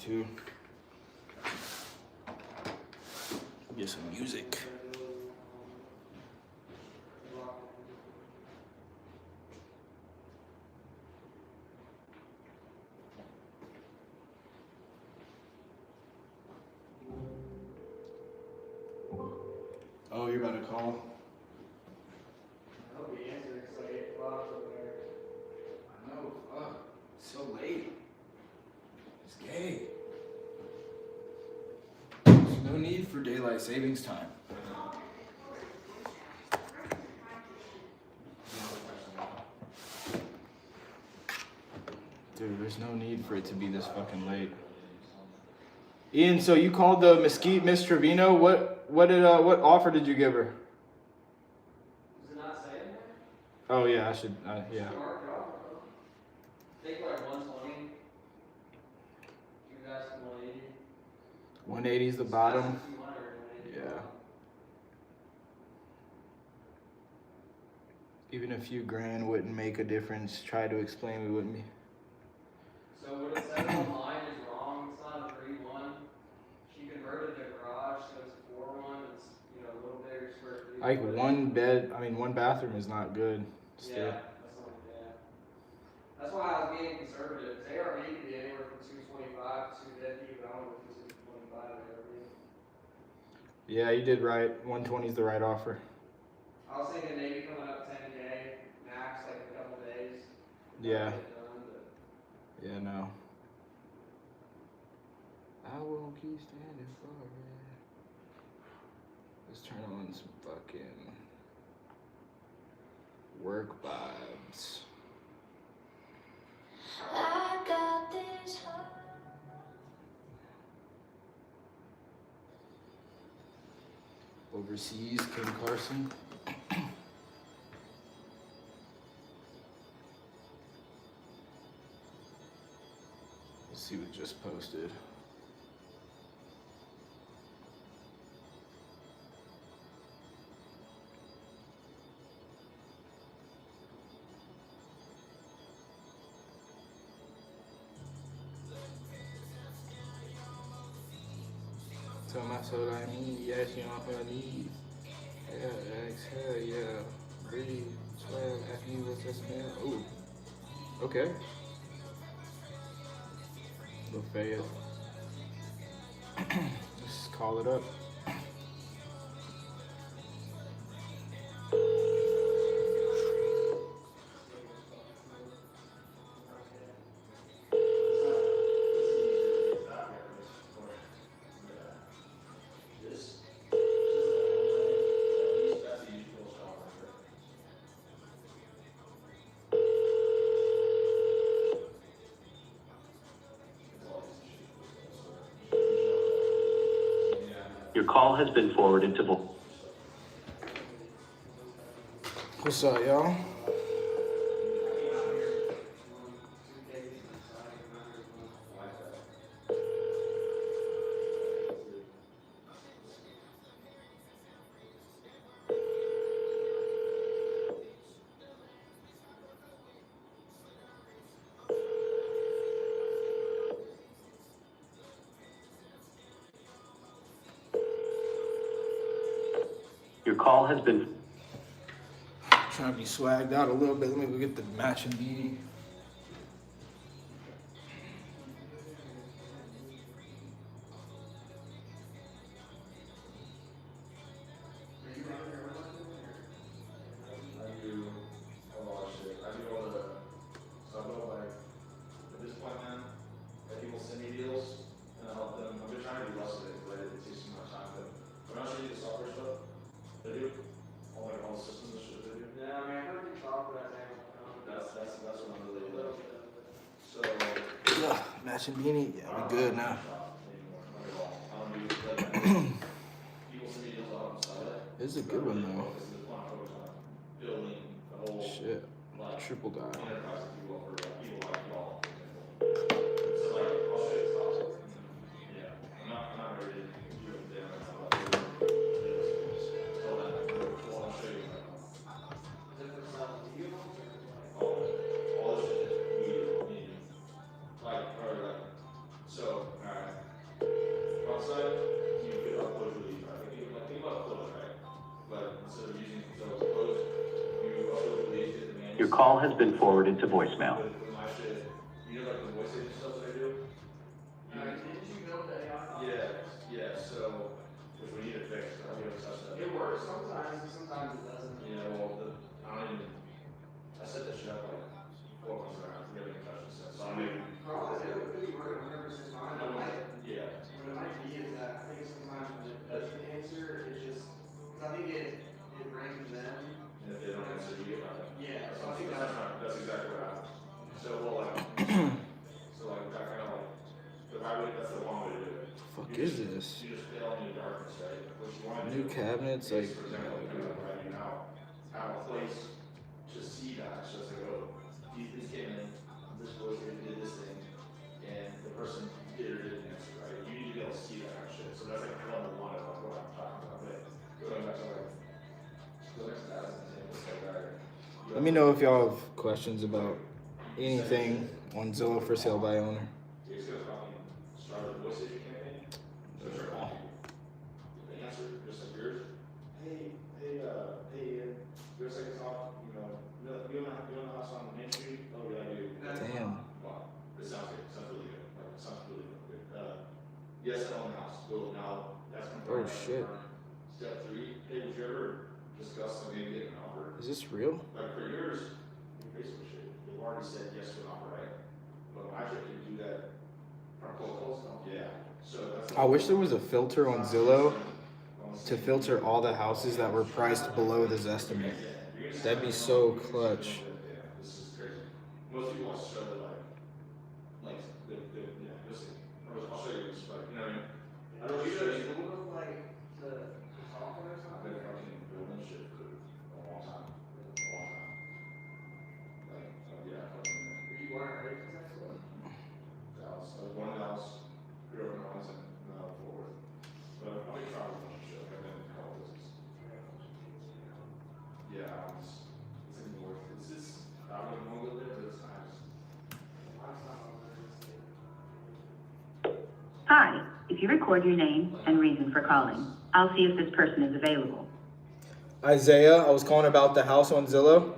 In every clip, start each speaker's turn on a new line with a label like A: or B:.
A: too. Get some music. Oh, you're about to call?
B: I hope he answers. It's like 8 o'clock over there.
A: I know, fuck. It's so late. It's gay. There's no need for daylight savings time. Dude, there's no need for it to be this fucking late. Ian, so you called the Mesquite Miss Trevino. What offer did you give her?
B: Does it not say in there?
A: Oh yeah, I should. Yeah.
B: Mark it off, bro. I think like 120. You guys 180.
A: 180 is the bottom.
B: 200,
A: Yeah. Even a few grand wouldn't make a difference. Try to explain, we wouldn't be.
B: So what it says online is wrong. It's not a 3-1. She converted the garage, so it's a 4-1. It's, you know, a little bigger square feet.
A: Like one bathroom is not good. Still.
B: Yeah, that's why I was being conservative. They already could be anywhere from 225 to 250, but I don't know if it's 225 there.
A: Yeah, you did right. 120 is the right offer.
B: I was thinking maybe coming up 10K max, like a couple days.
A: Yeah. Yeah, no. I won't keep standing for it. Let's turn on some fucking work vibes.
C: I got this heart.
A: Overseas, Ken Carson. Let's see what just posted. Tell my soul I need, yes, you on her knees. Yeah, exhale, yeah. Breathe, swell, after you what's that smell? Ooh. Okay. Little Fayette. Let's call it up.
D: Your call has been forwarded to voice.
A: What's up, y'all?
D: Your call has been.
A: Trying to be swagged out a little bit. Let me go get the matching beanie. Matching beanie, yeah, we good now. This is a good one though. Shit, triple dye.
E: website, you could upload your lead, right? Like, think about clothes, right? But instead of using Zillow's clothes, you upload your leads to the manual.
D: Your call has been forwarded to voicemail.
E: With my shit, you know, like the voice agent stuff that I do?
B: Didn't you build the AI?
E: Yeah, so, which we need to fix, I don't even touch that.
B: It works sometimes, sometimes it doesn't.
E: Yeah, well, I set that shit up like 4 months ago, I really didn't touch it since, so I mean.
B: Probably, it would be working 100% fine.
E: Yeah.
B: What it might be is that, I think sometimes when it doesn't answer, it's just, cause I think it rings them.
E: And if they don't answer, you get nothing.
B: Yeah, so I think
E: That's exactly what happened. So, well, like, that kind of like, that's the one way to do it.
A: Fuck is this?
E: You just fail in the darkness, right? What you want to
A: New
E: do
A: cabinets,
E: is,
A: like.
E: for example, right now, have a place to see that, so it's like, oh, these came in, this voice did this thing, and the person did or didn't answer, right? You need to be able to see that kind of shit. So that's like level one of like what I'm talking about. But going back to like, go back to that as an example, it's like, all right.
A: Let me know if y'all have questions about anything on Zillow for sale by owner.
E: You're just gonna fucking start a voice agent campaign. So start calling people. If they answer, just like yours. Hey, Ian, there's like a talk, you own the house on Main Street? Oh, yeah, I do.
A: Damn.
E: Wow, this sounds good. Sounds really good. Like, it sounds really good. Yes, I own the house. Well, now that's
A: Oh shit.
E: Step 3. Hey, would you ever discuss like maybe getting an offer?
A: Is this real?
E: Like for yours, Facebook shit, you've already said yes to an offer, right? But when I tried to do that from cold calls, yeah. So that's.
A: I wish there was a filter on Zillow to filter all the houses that were priced below this estimate. That'd be so clutch.
E: Yeah, this is crazy. Most people want to show that I'll show you this, but you know what I mean? I don't really show you.
B: Like the software or
E: I've
B: something?
E: been fucking building shit for a long time. Like, yeah, fucking.
B: You weren't ready for that stuff?
E: Dallas. I was born in Dallas, grew up in Arlington, now in Fort Worth. But I'll be traveling a bunch of shit. I've been in a couple places. Yeah, it's in North. I wouldn't want to live there, but it's nice.
F: Hi, if you record your name and reason for calling, I'll see if this person is available.
A: Isaiah, I was calling about the house on Zillow.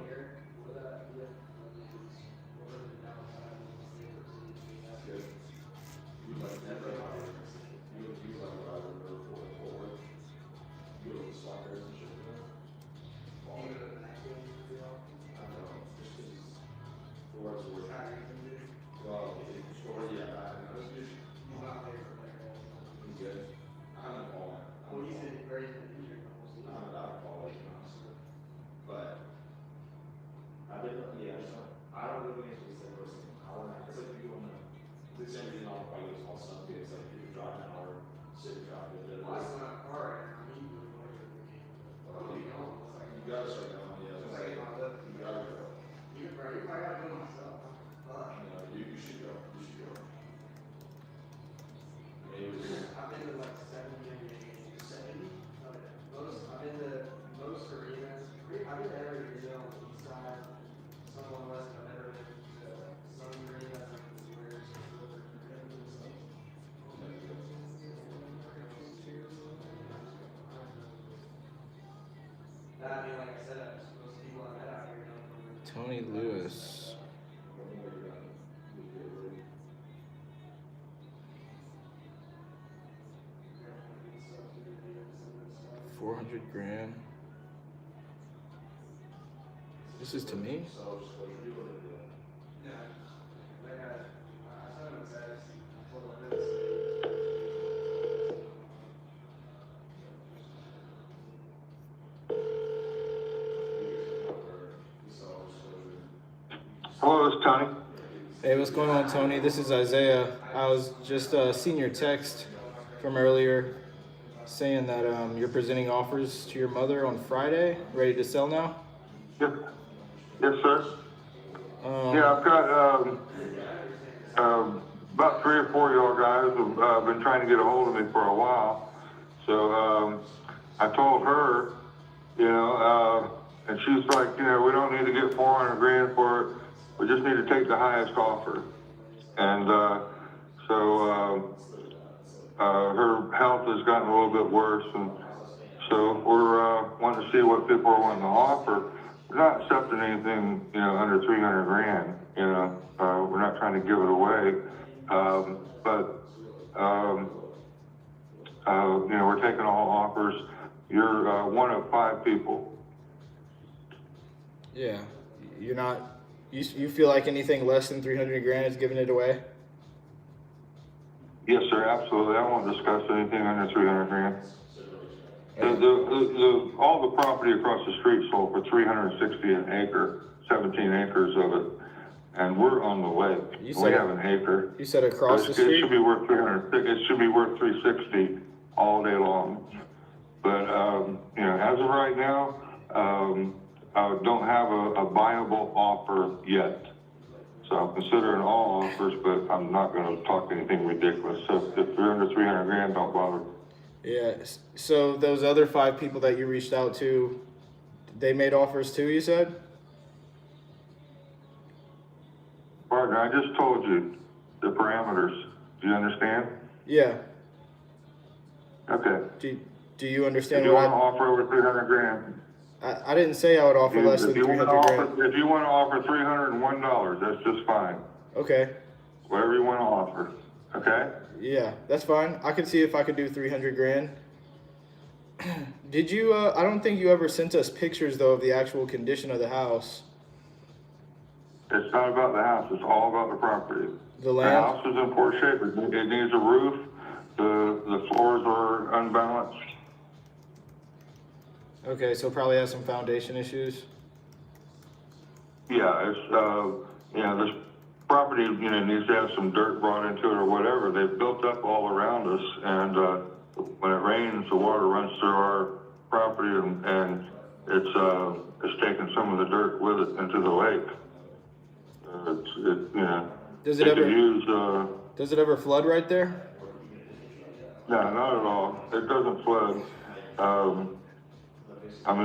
A: Tony Lewis. $400,000. This is to me?
G: Hello, this is Tony.
A: Hey, what's going on, Tony? This is Isaiah. I was just seeing your text from earlier saying that you're presenting offers to your mother on Friday. Ready to sell now?
G: Yes, yes sir. Yeah, I've got about 3 or 4 of y'all guys have been trying to get a hold of me for a while. So I told her, and she's like, we don't need to get $400,000 for it. We just need to take the highest offer. And so her health has gotten a little bit worse, and so we're wanting to see what people are wanting to offer. We're not accepting anything, under 300 grand. We're not trying to give it away, but we're taking all offers. You're one of 5 people.
A: Yeah, you're not. You feel like anything less than 300 grand is giving it away?
G: Yes, sir, absolutely. I won't discuss anything under 300 grand. All the property across the street sold for 360 an acre, 17 acres of it, and we're on the lake. We have an acre.
A: You said across the street?
G: It should be worth 300. It should be worth 360 all day long. But as of right now, I don't have a viable offer yet. So I'm considering all offers, but I'm not going to talk anything ridiculous. So if you're under 300 grand, don't bother.
A: Yeah. So those other 5 people that you reached out to, they made offers too, you said?
G: Partner, I just told you the parameters. Do you understand?
A: Yeah.
G: Okay.
A: Do you understand
G: If you
A: what
G: want to offer over 300 grand,
A: I didn't say I would offer less than 300 grand.
G: if you want to offer $301, that's just fine.
A: Okay.
G: Whatever you want to offer. Okay?
A: Yeah, that's fine. I could see if I could do 300 grand. Did you, I don't think you ever sent us pictures though of the actual condition of the house.
G: It's not about the house. It's all about the property.
A: The land?
G: The house is in poor shape. It needs a roof. The floors are unbalanced.
A: Okay, so probably has some foundation issues.
G: Yeah, this property, needs to have some dirt brought into it or whatever. They've built up all around us, and when it rains, the water runs through our property, and it's taken some of the dirt with it into the lake.
A: Does it ever flood right there?
G: No, not at all. It doesn't flood.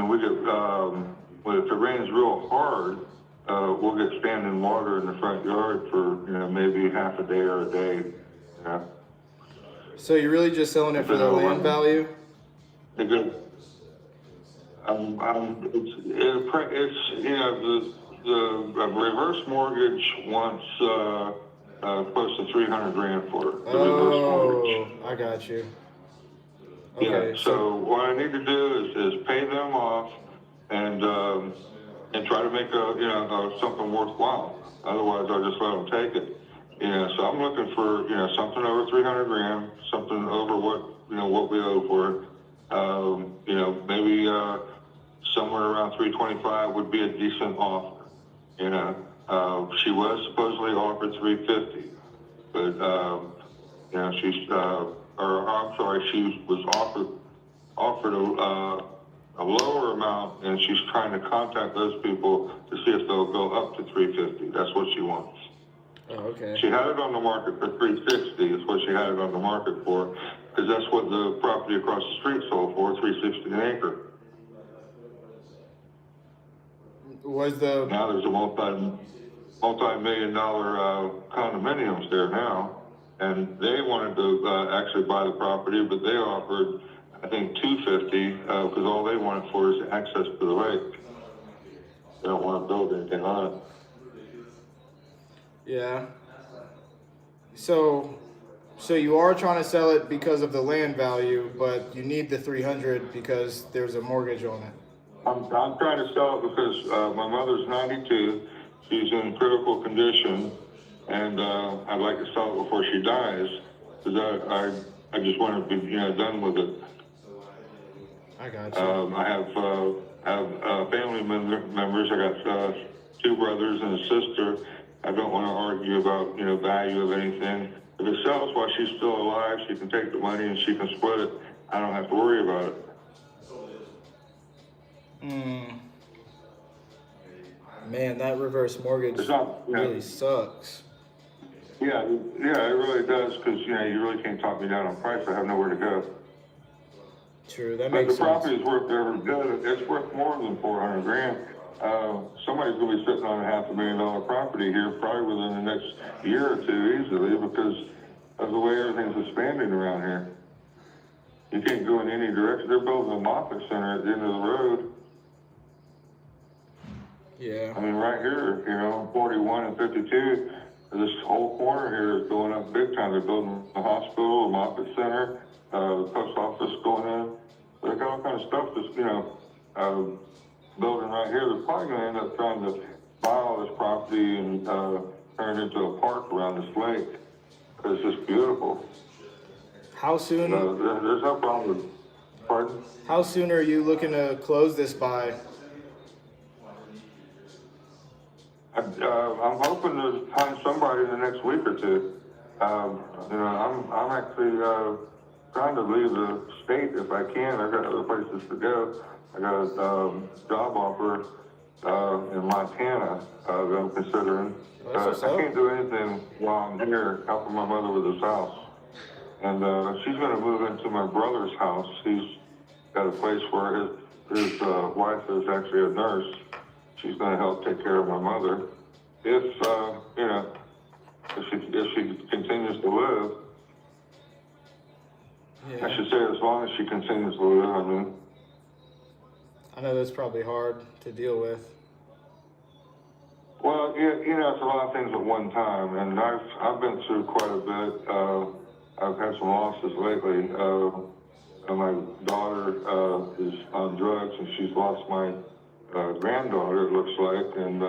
G: We get, if it rains real hard, we'll get standing water in the front yard for, maybe half a day or a day. Yeah.
A: So you're really just selling it for the land value?
G: The reverse mortgage wants, close to 300 grand for it. The reverse mortgage.
A: I got you.
G: Okay, yeah, so what I need to do is pay them off and try to make something worthwhile. Otherwise, I'll just let them take it. So I'm looking for something over 300 grand, something over what we owe for it. Maybe somewhere around 325 would be a decent offer. She was supposedly offered 350, but she was offered a lower amount, and she's trying to contact those people to see if they'll go up to 350. That's what she wants.
A: Oh, okay.
G: She had it on the market for 360. Is what she had it on the market for, because that's what the property across the street sold for, 360 an acre. Now there's a multi-million dollar condominiums there now. And they wanted to actually buy the property, but they offered, I think, $250 because all they wanted for is access to the lake. They don't want to build anything on it.
A: Yeah. So you are trying to sell it because of the land value, but you need the 300 because there's a mortgage on it.
G: I'm trying to sell it because my mother's 92. She's in critical condition. And I'd like to sell it before she dies, because I just want to be done with it.
A: I got you.
G: I have family members. I got 2 brothers and a sister. I don't want to argue about value of anything. If it sells while she's still alive, she can take the money and she can split it. I don't have to worry about it.
A: Man, that reverse mortgage really sucks.
G: Yeah, it really does, because you really can't talk me down on price. I have nowhere to go.
A: True, that makes sense.
G: But the property is worth every bit. It's worth more than 400 grand. Somebody's going to be sitting on a $500,000 property here probably within the next year or 2 easily, because of the way everything's expanding around here. You can't go in any direction. They're building a Moffett Center at the end of the road.
A: Yeah.
G: I mean, right here, 41 and 52, this whole corner here is going up big time. They're building a hospital, a Moffett Center, the post office going in. They got all kind of stuff that's, building right here. They're probably going to end up trying to buy all this property and turn it into a park around this lake. It's just beautiful.
A: How soon?
G: There's no problem with, pardon?
A: How soon are you looking to close this by?
G: I'm hoping to find somebody in the next week or two. I'm actually trying to leave the state if I can. I've got other places to go. I got a job offer in Montana that I'm considering. I can't do anything while I'm here helping my mother with this house. And she's going to move into my brother's house. He's got a place where his wife is actually a nurse. She's going to help take care of my mother. If she continues to live.
A: Yeah.
G: I should say as long as she continues to live, I mean.
A: I know that's probably hard to deal with.
G: Well, it's a lot of things at one time, and I've been through quite a bit. I've had some losses lately. My daughter is on drugs, and she's lost my granddaughter, it looks like, and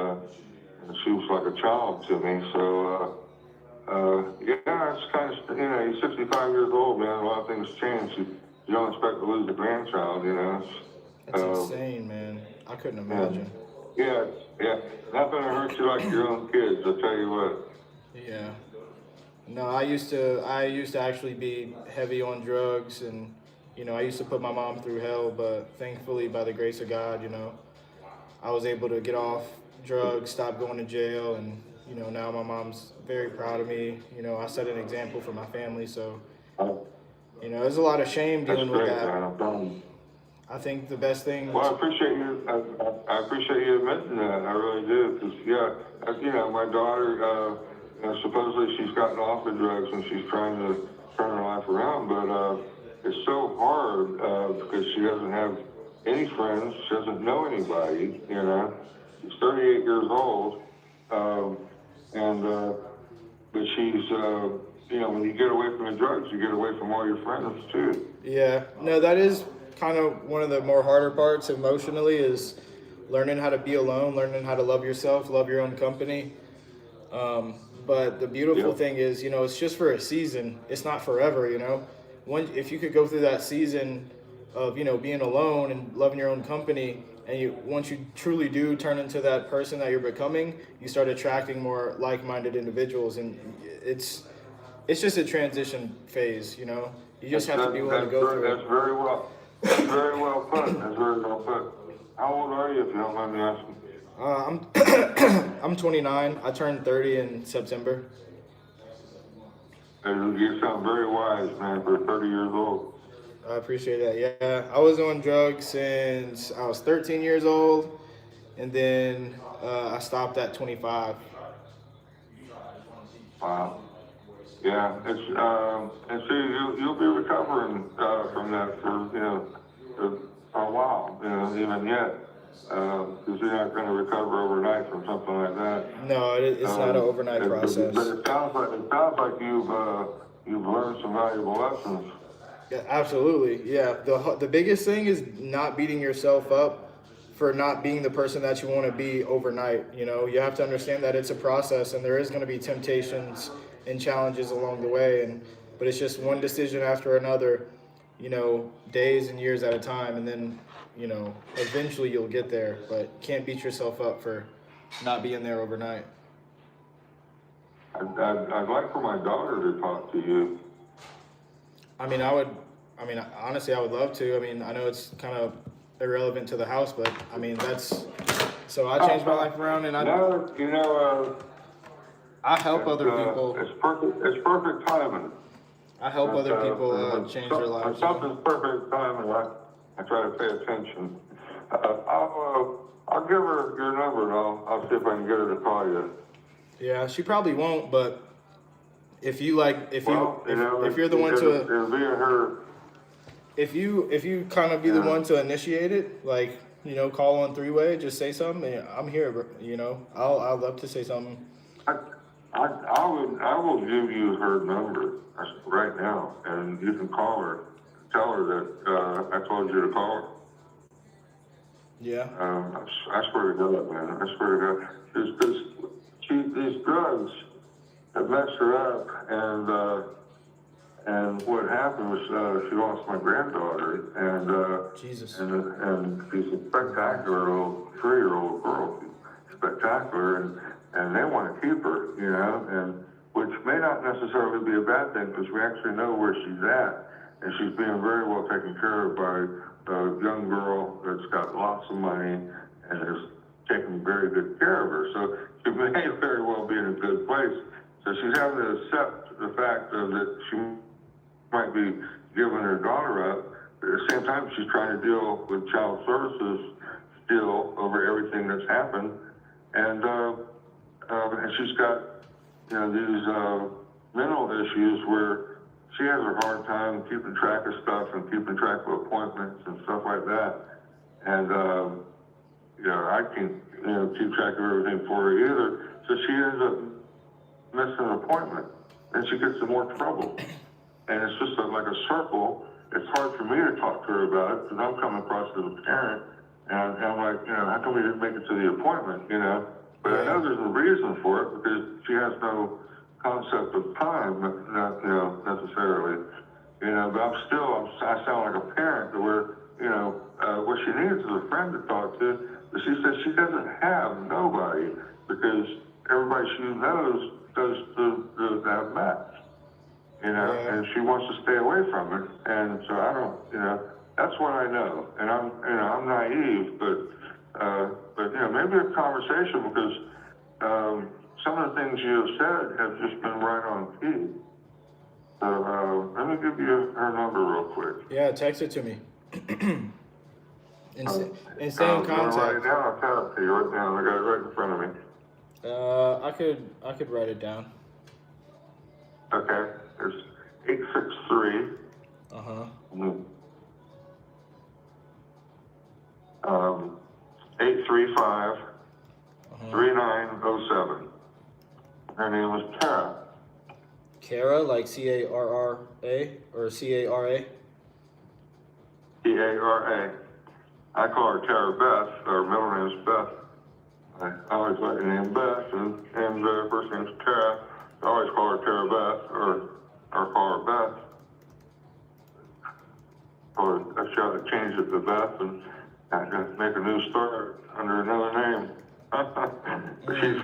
G: she was like a child to me. So, it's kind of, you're 65 years old, man. A lot of things change. You don't expect to lose a grandchild,
A: That's insane, man. I couldn't imagine.
G: Yeah. Nothing to hurt you like your own kids, I'll tell you what.
A: Yeah. No, I used to actually be heavy on drugs, and I used to put my mom through hell, but thankfully by the grace of God, I was able to get off drugs, stop going to jail, and now my mom's very proud of me. I set an example for my family, so there's a lot of shame dealing with that.
G: Man.
A: I think the best thing.
G: Well, I appreciate you. I appreciate you admitting that. I really do. Because my daughter, supposedly she's gotten off the drugs and she's trying to turn her life around, but it's so hard because she doesn't have any friends. She doesn't know anybody. She's 38 years old, but she's. When you get away from the drugs, you get away from all your friends too.
A: Yeah. No, that is kind of one of the more harder parts emotionally, is learning how to be alone, learning how to love yourself, love your own company. But the beautiful thing is, it's just for a season. It's not forever, if you could go through that season of, being alone and loving your own company, and once you truly do turn into that person that you're becoming, you start attracting more like-minded individuals, and it's just a transition phase, You just have to be willing to go through it.
G: That's very well. That's very well put. That's very well put. How old are you, if you don't mind me asking?
A: I'm 29. I turned 30 in September.
G: You sound very wise, man, for 30 years old.
A: I appreciate that. Yeah, I was on drugs since I was 13 years old, and then I stopped at 25.
G: Wow. Yeah, it's and see, you'll be recovering from that for a while, even yet, because you're not going to recover overnight from something like that.
A: No, it's not an overnight process.
G: But it sounds like you've learned some valuable lessons.
A: Yeah, absolutely. Yeah, the biggest thing is not beating yourself up for not being the person that you want to be overnight. You have to understand that it's a process, and there is going to be temptations and challenges along the way, but it's just one decision after another, days and years at a time, and then eventually you'll get there, but you can't beat yourself up for not being there overnight.
G: I'd like for my daughter to talk to you.
A: Honestly, I would love to. I know it's kind of irrelevant to the house, but so I changed my life around, and I help other people.
G: It's perfect timing.
A: I help other people change their lives.
G: Something's perfect timing. I try to pay attention. I'll give her your number, and I'll see if I can get her to call you.
A: Yeah, she probably won't, but if you like, if
G: Well,
A: you,
G: you know,
A: if you're the one
G: it'll
A: to,
G: be in her.
A: if you kind of be the
G: Yeah.
A: one to initiate it, like, you know, call on three-way, just say something. And I'm here, bro, you know. I'd love to say something.
G: I will give you her number right now, and you can call her. Tell her that I told you to call her.
A: Yeah.
G: I swear to God, man. I swear to God. These drugs have messed her up, and what happened was she lost my granddaughter,
A: Jesus.
G: and she's a spectacular little 3-year-old girl. She's spectacular, and they want to keep her, you know, and which may not necessarily be a bad thing because we actually know where she's at, and she's being very well taken care of by a young girl that's got lots of money and is taking very good care of her. So she may very well be in a good place. So she's having to accept the fact that she might be giving her daughter up, but at the same time she's trying to deal with child services still over everything that's happened, and she's got, you know, these mental issues where she has a hard time keeping track of stuff and keeping track of appointments and stuff like that, and you know, I can't, you know, keep track of everything for her either, so she ends up missing an appointment, and she gets in more trouble. And it's just like a circle. It's hard for me to talk to her about it because I'm coming across as a parent, and I'm like, you know, how come we didn't make it to the appointment, you know? But I know there's a reason for it because she has no concept of time, not, you know, necessarily, you know. But I sound like a parent to where, you know, what she needs is a friend to talk to. But she says she doesn't have nobody because everybody she knows does have match. You know, and she wants to stay away from it, and so I don't, you know, that's what I know, and I'm naive, but you know, maybe a conversation because some of the things you have said have just been right on key. So let me give you her number real quick.
A: Yeah, text it to me. and stay in
G: You want to write it
A: contact.
G: down? I'll tell it to you right now. I got it right in front of me.
A: I could write it down.
G: Okay, there's 863.
A: Uh-huh.
G: 835 3907. Her name was Tara.
A: Kara, like Carra or CARA?
G: Tara. I call her Tara Beth. Her middle name is Beth. I always like the name Beth, and her first name's Tara. I always call her Tara Beth, or call her Beth. Or I try to change it to Beth and make a new start under another name. But she's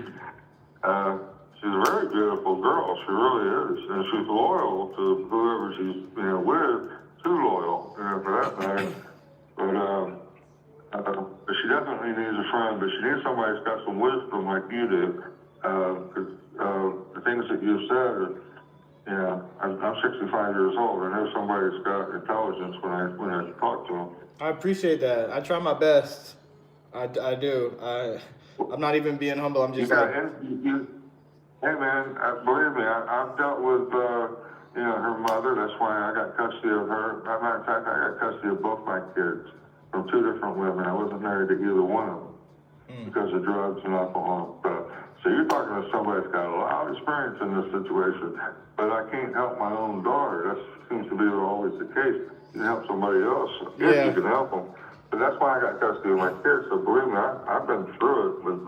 G: a very beautiful girl. She really is, and she's loyal to whoever she's, you know, with. Too loyal, you know, for that matter. But she definitely needs a friend. But she needs somebody that's got some wisdom like you do. Because the things that you've said are, you know, I'm 65 years old. I know somebody that's got intelligence when I talk to them.
A: I appreciate that. I try my best. I do. I'm not even being humble. I'm just like...
G: Hey man, believe me, I've dealt with, you know, her mother. That's why I got custody of her. As a matter of fact, I got custody of both my kids from 2 different women. I wasn't married to either one of them because of drugs and alcohol. So you're talking to somebody that's got a lot of experience in this situation. But I can't help my own daughter. That seems to be always the case. You can help somebody else if you can help them. But that's why I got custody of my kids. So believe me, I've been through it with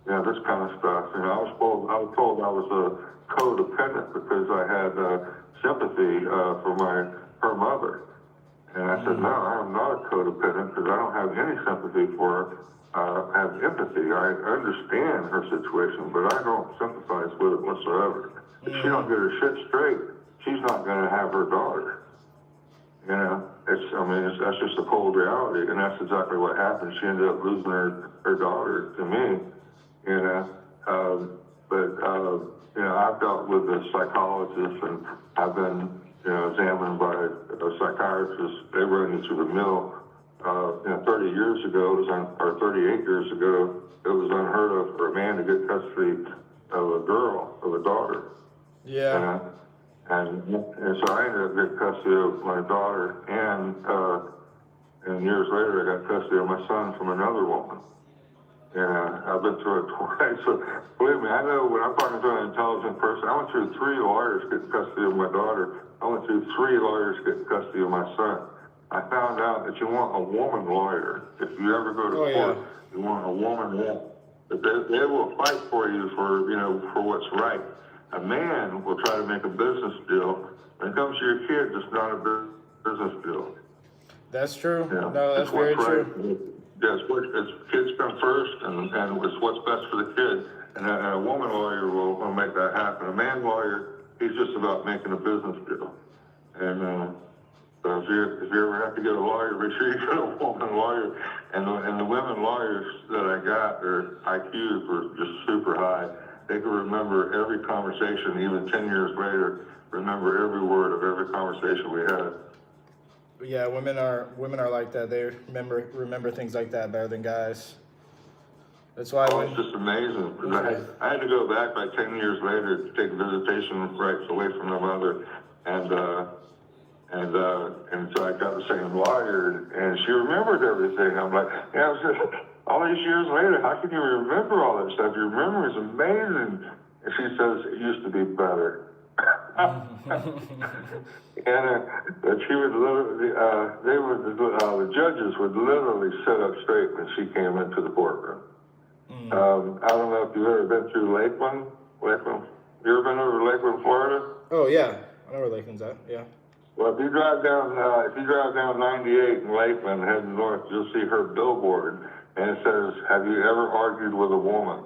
G: you know, this kind of stuff. You know, I was told I was a codependent because I had sympathy for her mother. And I said, no, I'm not a codependent because I don't have any sympathy for her. I have empathy. I understand her situation, but I don't sympathize with it whatsoever. If she don't get her shit straight, she's not going to have her daughter. You know, that's just a cold reality, and that's exactly what happened. She ended up losing her daughter to me. You know, you know, I've dealt with a psychologist, and I've been, you know, examined by a psychiatrist. They run you through the mill. You know, 30 years ago, or 38 years ago, it was unheard of for a man to get custody of a girl, of a daughter.
A: Yeah.
G: And so I ended up getting custody of my daughter, and years later I got custody of my son from another woman. And I've been through it twice. So believe me, I know when I'm talking to an intelligent person, I went through 3 lawyers getting custody of my daughter. I went through 3 lawyers getting custody of my son. I found out that you want a woman lawyer. If you ever go to court, you want a woman lawyer. But they will fight for you for what's right. A man will try to make a business deal. When it comes to your kids, it's not a business deal.
A: That's true.
G: Yeah.
A: No, that's very true.
G: Yes, kids come first, and it's what's best for the kid. And a woman lawyer will make that happen. A man lawyer, he's just about making a business deal. And so if you ever have to get a lawyer, make sure you get a woman lawyer. And the women lawyers that I got, their IQs were just super high. They can remember every conversation, even 10 years later, remember every word of every conversation we had.
A: Yeah, women are like that. They remember things like that better than guys. That's why
G: it's just amazing. I had to go back like 10 years later to take visitation rights away from my mother, and so I got the same lawyer, and she remembered everything. I'm like, yeah, I was just, all these years later, how can you remember all that stuff? Your memory is amazing. And she says it used to be better. And she would literally, the judges would literally sit up straight when she came into the courtroom. I don't know if you've ever been through Lakeland. You ever been over to Lakeland, Florida?
A: Oh yeah, I know where Lakeland's at. Yeah.
G: Well, if you drive down 98 in Lakeland, heading north, you'll see her billboard, and it says, "Have you ever argued with a woman?"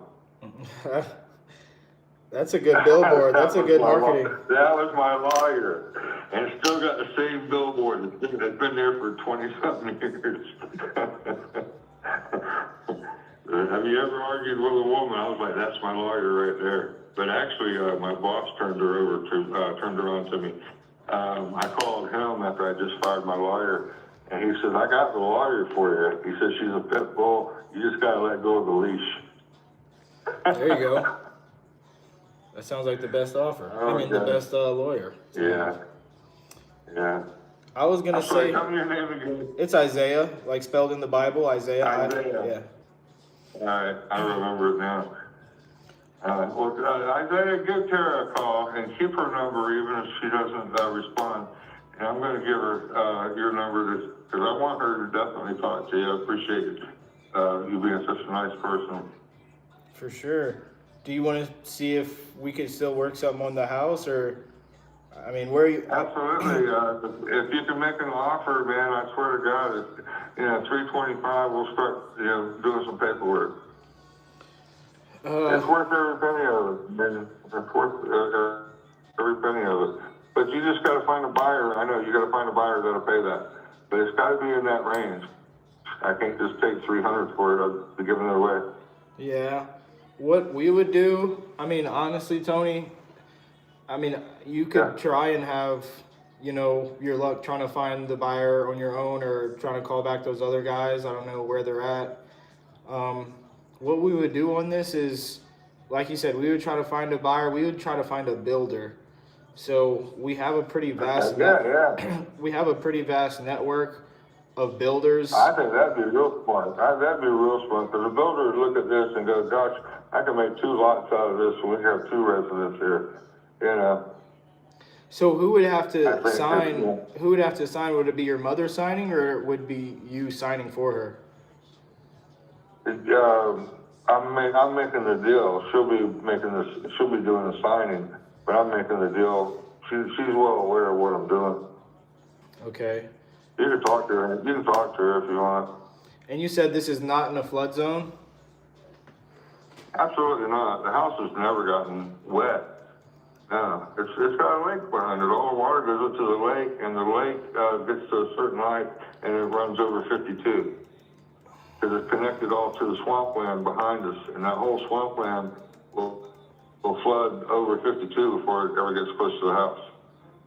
A: That's a good billboard. That's a good marketing.
G: That was my lawyer, and it's still got the same billboard. It's been there for 20-something years. Have you ever argued with a woman? I was like, that's my lawyer right there. But actually, my boss turned her on to me. I called him after I just fired my lawyer, and he said, I got the lawyer for you. He said, she's a pit bull. You just got to let go of the leash.
A: There you go. That sounds like the best offer. The best lawyer.
G: Yeah. Yeah.
A: I was going to say,
G: tell me your name again.
A: It's Isaiah, like spelled in the Bible, Isaiah.
G: Isaiah. All right, I remember it now. Isaiah, give Tara a call and keep her number even if she doesn't respond. And I'm going to give her your number because I want her to definitely talk to you. I appreciate you being such a nice person.
A: For sure. Do you want to see if we could still work something on the house, or, I mean, where are you?
G: Absolutely. If you can make an offer, man, I swear to God, $325, we'll start, doing some paperwork. It's worth every penny of it, man. It's worth every penny of it. But you just got to find a buyer. I know you got to find a buyer that'll pay that, but it's got to be in that range. I can't just take $300 for it. I'd be giving it away.
A: Yeah. What we would do, I mean, honestly, Tony, you could try and have, your luck trying to find the buyer on your own, or trying to call back those other guys. I don't know where they're at. What we would do on this is, like you said, we would try to find a buyer. We would try to find a builder. So we have a pretty vast we have a pretty vast network of builders.
G: I think that'd be real smart. That'd be real smart, because a builder would look at this and go, gosh, I can make 2 lots out of this, and we can have 2 residents here,
A: So who would have to sign? Who would have to sign? Would it be your mother signing, or would it be you signing for her?
G: I'm making the deal. She'll be doing the signing, but I'm making the deal. She's well aware of what I'm doing.
A: Okay.
G: You can talk to her. You can talk to her if you want.
A: And you said this is not in a flood zone?
G: Absolutely not. The house has never gotten wet. No, it's got a lake behind it. All the water goes up to the lake, and the lake gets to a certain height, and it runs over 52. Because it's connected all to the swampland behind us, and that whole swampland will flood over 52 before it ever gets close to the house.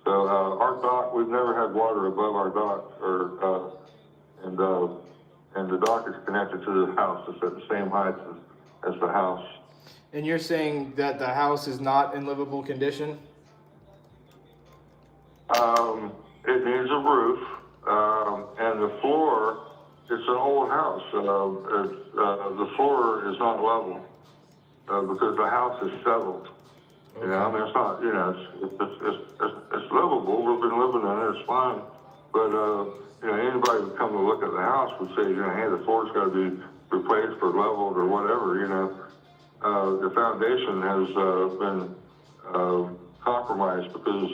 G: So our dock, we've never had water above our dock, and the dock is connected to the house. It's at the same height as the house.
A: And you're saying that the house is not in livable condition?
G: It needs a roof, and the floor, it's an old house. The floor is not level, because the house is settled. You know, I mean, it's not, you know, it's livable. We've been living in it, it's fine. But, you know, anybody would come to look at the house would say, you know, hey, the floor's got to be replaced or leveled or whatever, you know. The foundation has been compromised because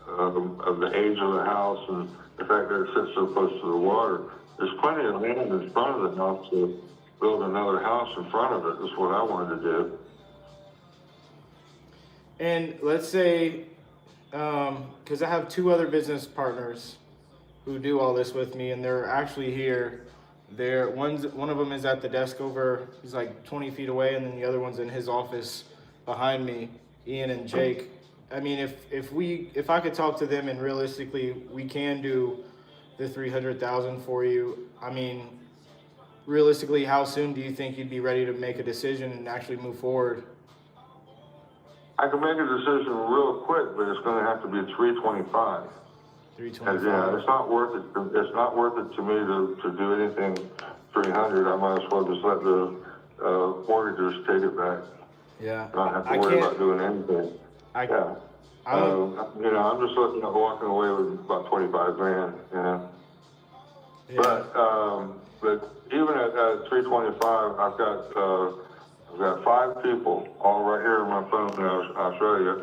G: of the age of the house and the fact that it sits so close to the water. There's plenty of land in front of the house to build another house in front of it. That's what I wanted to do.
A: And let's say, because I have two other business partners who do all this with me, and they're actually here. One of them is at the desk over. He's like 20 feet away, and then the other one's in his office behind me. Ian and Jake. I mean, if I could talk to them, and realistically, we can do the 300,000 for you. I mean, realistically, how soon do you think you'd be ready to make a decision and actually move forward?
G: I can make a decision real quick, but it's going to have to be 325.
A: 325.
G: Yeah, it's not worth it. It's not worth it to me to do anything 300. I might as well just let the mortgagers take it back.
A: Yeah.
G: Not have to worry about doing anything. You know, I'm just looking at walking away with about 25 grand. You know. Yeah. But even at 325, I've got 5 people all right here on my phone. I'll show you.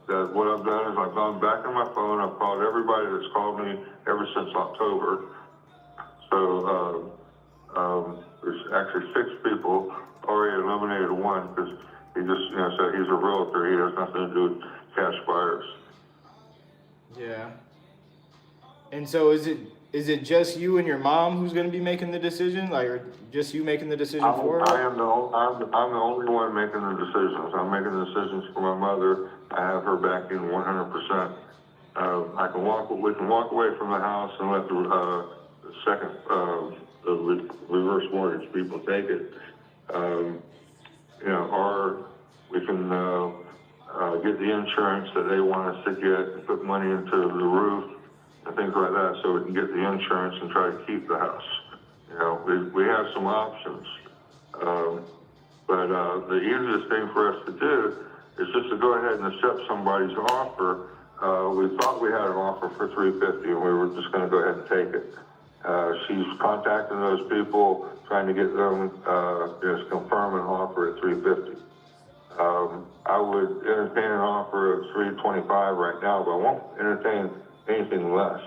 G: That what I've done is I've gone back on my phone. I've called everybody that's called me ever since October. So there's actually 6 people. Already eliminated 1 because he just, you know, said he's a realtor. He has nothing to do with cash buyers.
A: Yeah. And so is it just you and your mom who's going to be making the decision, like, or just you making the decision for her?
G: I'm the only one making the decisions. I'm making the decisions for my mother. I have her backing 100%. We can walk away from the house and let the second the reverse mortgage people take it. You know, or we can get the insurance that they want us to get and put money into the roof and things like that, so we can get the insurance and try to keep the house. You know, we have some options, but the easiest thing for us to do is just to go ahead and accept somebody's offer. We thought we had an offer for 350, and we were just going to go ahead and take it. She's contacting those people, trying to get them just confirm an offer at 350. I would entertain an offer of 325 right now, but I won't entertain anything less.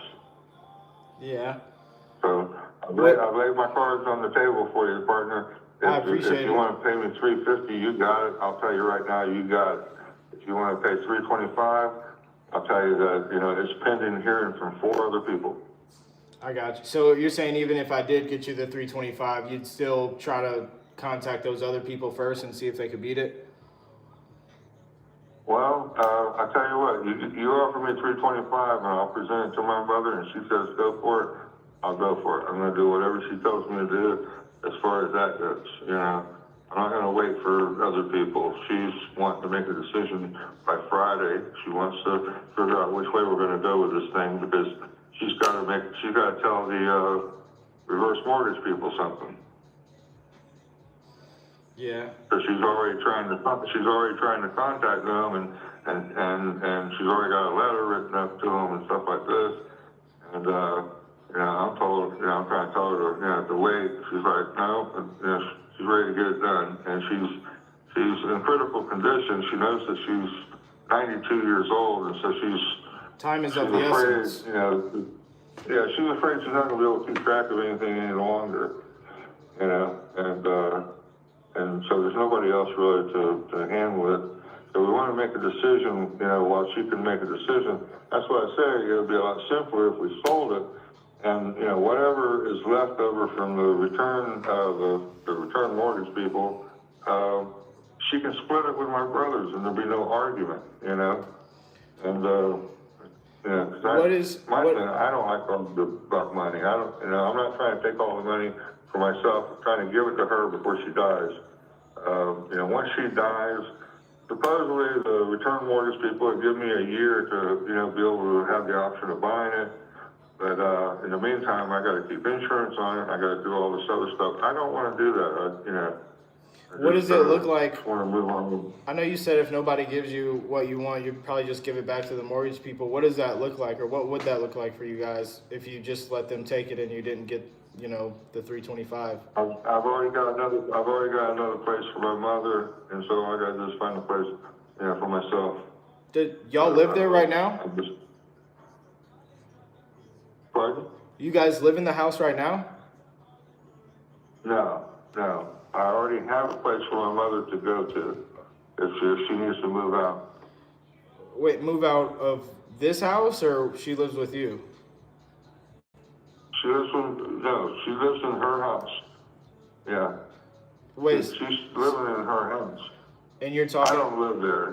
A: Yeah.
G: So I've laid my cards on the table for you, partner.
A: I appreciate it.
G: If you want to pay me 350, you got it. I'll tell you right now, you got it. If you want to pay 325, I'll tell you that, you know, it's pending hearing from 4 other people.
A: I got you. So you're saying even if I did get you the 325, you'd still try to contact those other people first and see if they could beat it?
G: Well, I tell you what, you offer me 325 and I'll present it to my mother and she says go for it, I'll go for it. I'm going to do whatever she tells me to do as far as that goes. You know, I'm not going to wait for other people. She's wanting to make a decision by Friday. She wants to figure out which way we're going to go with this thing because she's got to tell the reverse mortgage people something.
A: Yeah.
G: So she's already trying to contact them, and she's already got a letter written up to them and stuff like this. And you know, I'm trying to tell her to wait. She's like, no, you know, she's ready to get it done, and she's in critical condition. She knows that she's 92 years old, and so
A: time is of
G: the
A: afraid,
G: essence. You know, yeah, she's afraid she's not going to be able to keep track of anything any longer. You know, and so there's nobody else really to handle it. So we want to make a decision, you know, while she can make a decision. That's why I say it would be a lot simpler if we sold it. And, you know, whatever is left over from the return the return mortgage people, she can split it with my brothers and there'll be no argument, you know. And, yeah, I don't like about money. I'm not trying to take all the money for myself. I'm trying to give it to her before she dies. You know, once she dies, supposedly the return mortgage people would give me a year to, you know, be able to have the option of buying it. But in the meantime, I got to keep insurance on it. I got to do all this other stuff. I don't want to do that. You know.
A: What does it look like?
G: Just want to move on.
A: I know you said if nobody gives you what you want, you'd probably just give it back to the mortgage people. What does that look like, or what would that look like for you guys if you just let them take it and you didn't get, you know, the 325?
G: I've already got another place for my mother, and so I got to just find a place, you know, for myself.
A: Did y'all live there right now?
G: Pardon?
A: You guys live in the house right now?
G: No. I already have a place for my mother to go to if she needs to move out.
A: Wait, move out of this house, or she lives with you?
G: She lives in her house. Yeah.
A: Wait,
G: She's living in her house.
A: and you're
G: I
A: talking?
G: don't live there.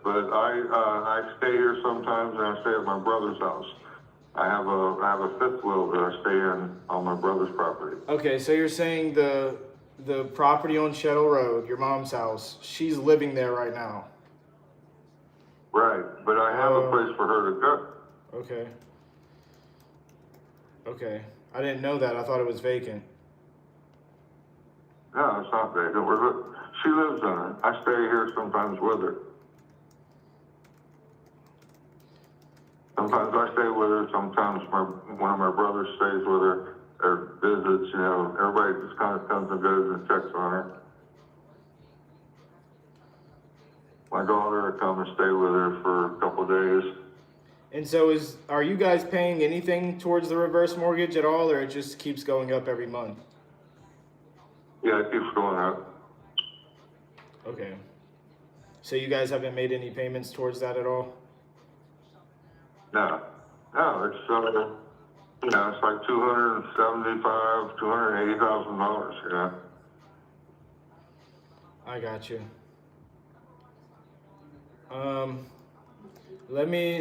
G: But I stay here sometimes, and I stay at my brother's house. I have a fifth wheel that I stay in on my brother's property.
A: Okay, so you're saying the property on Shettle Road, your mom's house, she's living there right now.
G: Right, but I have a place for her to go.
A: Okay. Okay. I didn't know that. I thought it was vacant.
G: No, it's not vacant. She lives in it. I stay here sometimes with her. Sometimes I stay with her. Sometimes one of my brothers stays with her or visits. You know, everybody just kind of comes and goes and checks on her. My daughter would come and stay with her for a couple of days.
A: And so are you guys paying anything towards the reverse mortgage at all, or it just keeps going up every month?
G: Yeah, it keeps going up.
A: Okay. So you guys haven't made any payments towards that at all?
G: No, it's you know, it's like $280,000. Yeah.
A: I got you.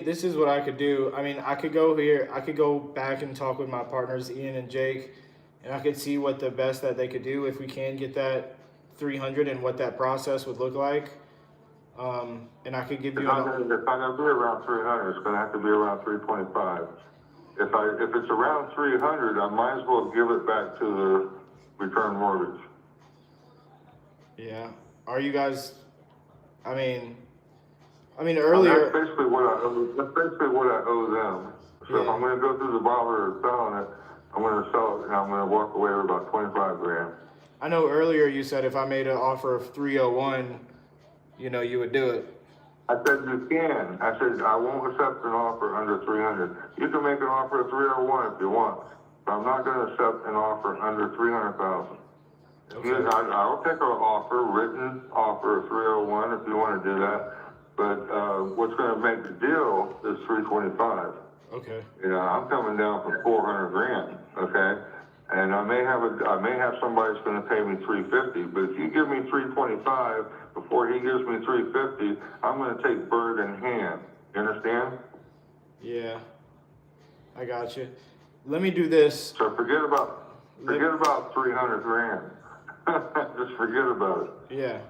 A: This is what I could do. I mean, I could go back and talk with my partners, Ian and Jake, and I could see what the best that they could do if we can get that 300 and what that process would look like. And I could give you
G: If I'm gonna be around 300, it's gonna have to be around 325. If it's around 300, I might as well give it back to the return mortgage.
A: Yeah. Are you guys, I mean earlier.
G: That's basically what I owe them. So if I'm gonna go through the bother of selling it, I'm gonna sell it and I'm gonna walk away with about 25 grand.
A: I know earlier you said if I made an offer of 301, you know, you would do it.
G: I said you can. I said I won't accept an offer under 300. You can make an offer of 301 if you want, but I'm not going to accept an offer under 300,000.
A: Okay.
G: I'll take an written offer of 301 if you want to do that. But what's going to make the deal is 325.
A: Okay.
G: You know, I'm coming down from 400 grand. Okay. And I may have somebody that's going to pay me 350, but if you give me 325 before he gives me 350, I'm going to take bird in hand. You understand?
A: Yeah, I got you. Let me do this.
G: So forget about 300 grand. Just forget about it.
A: Yeah.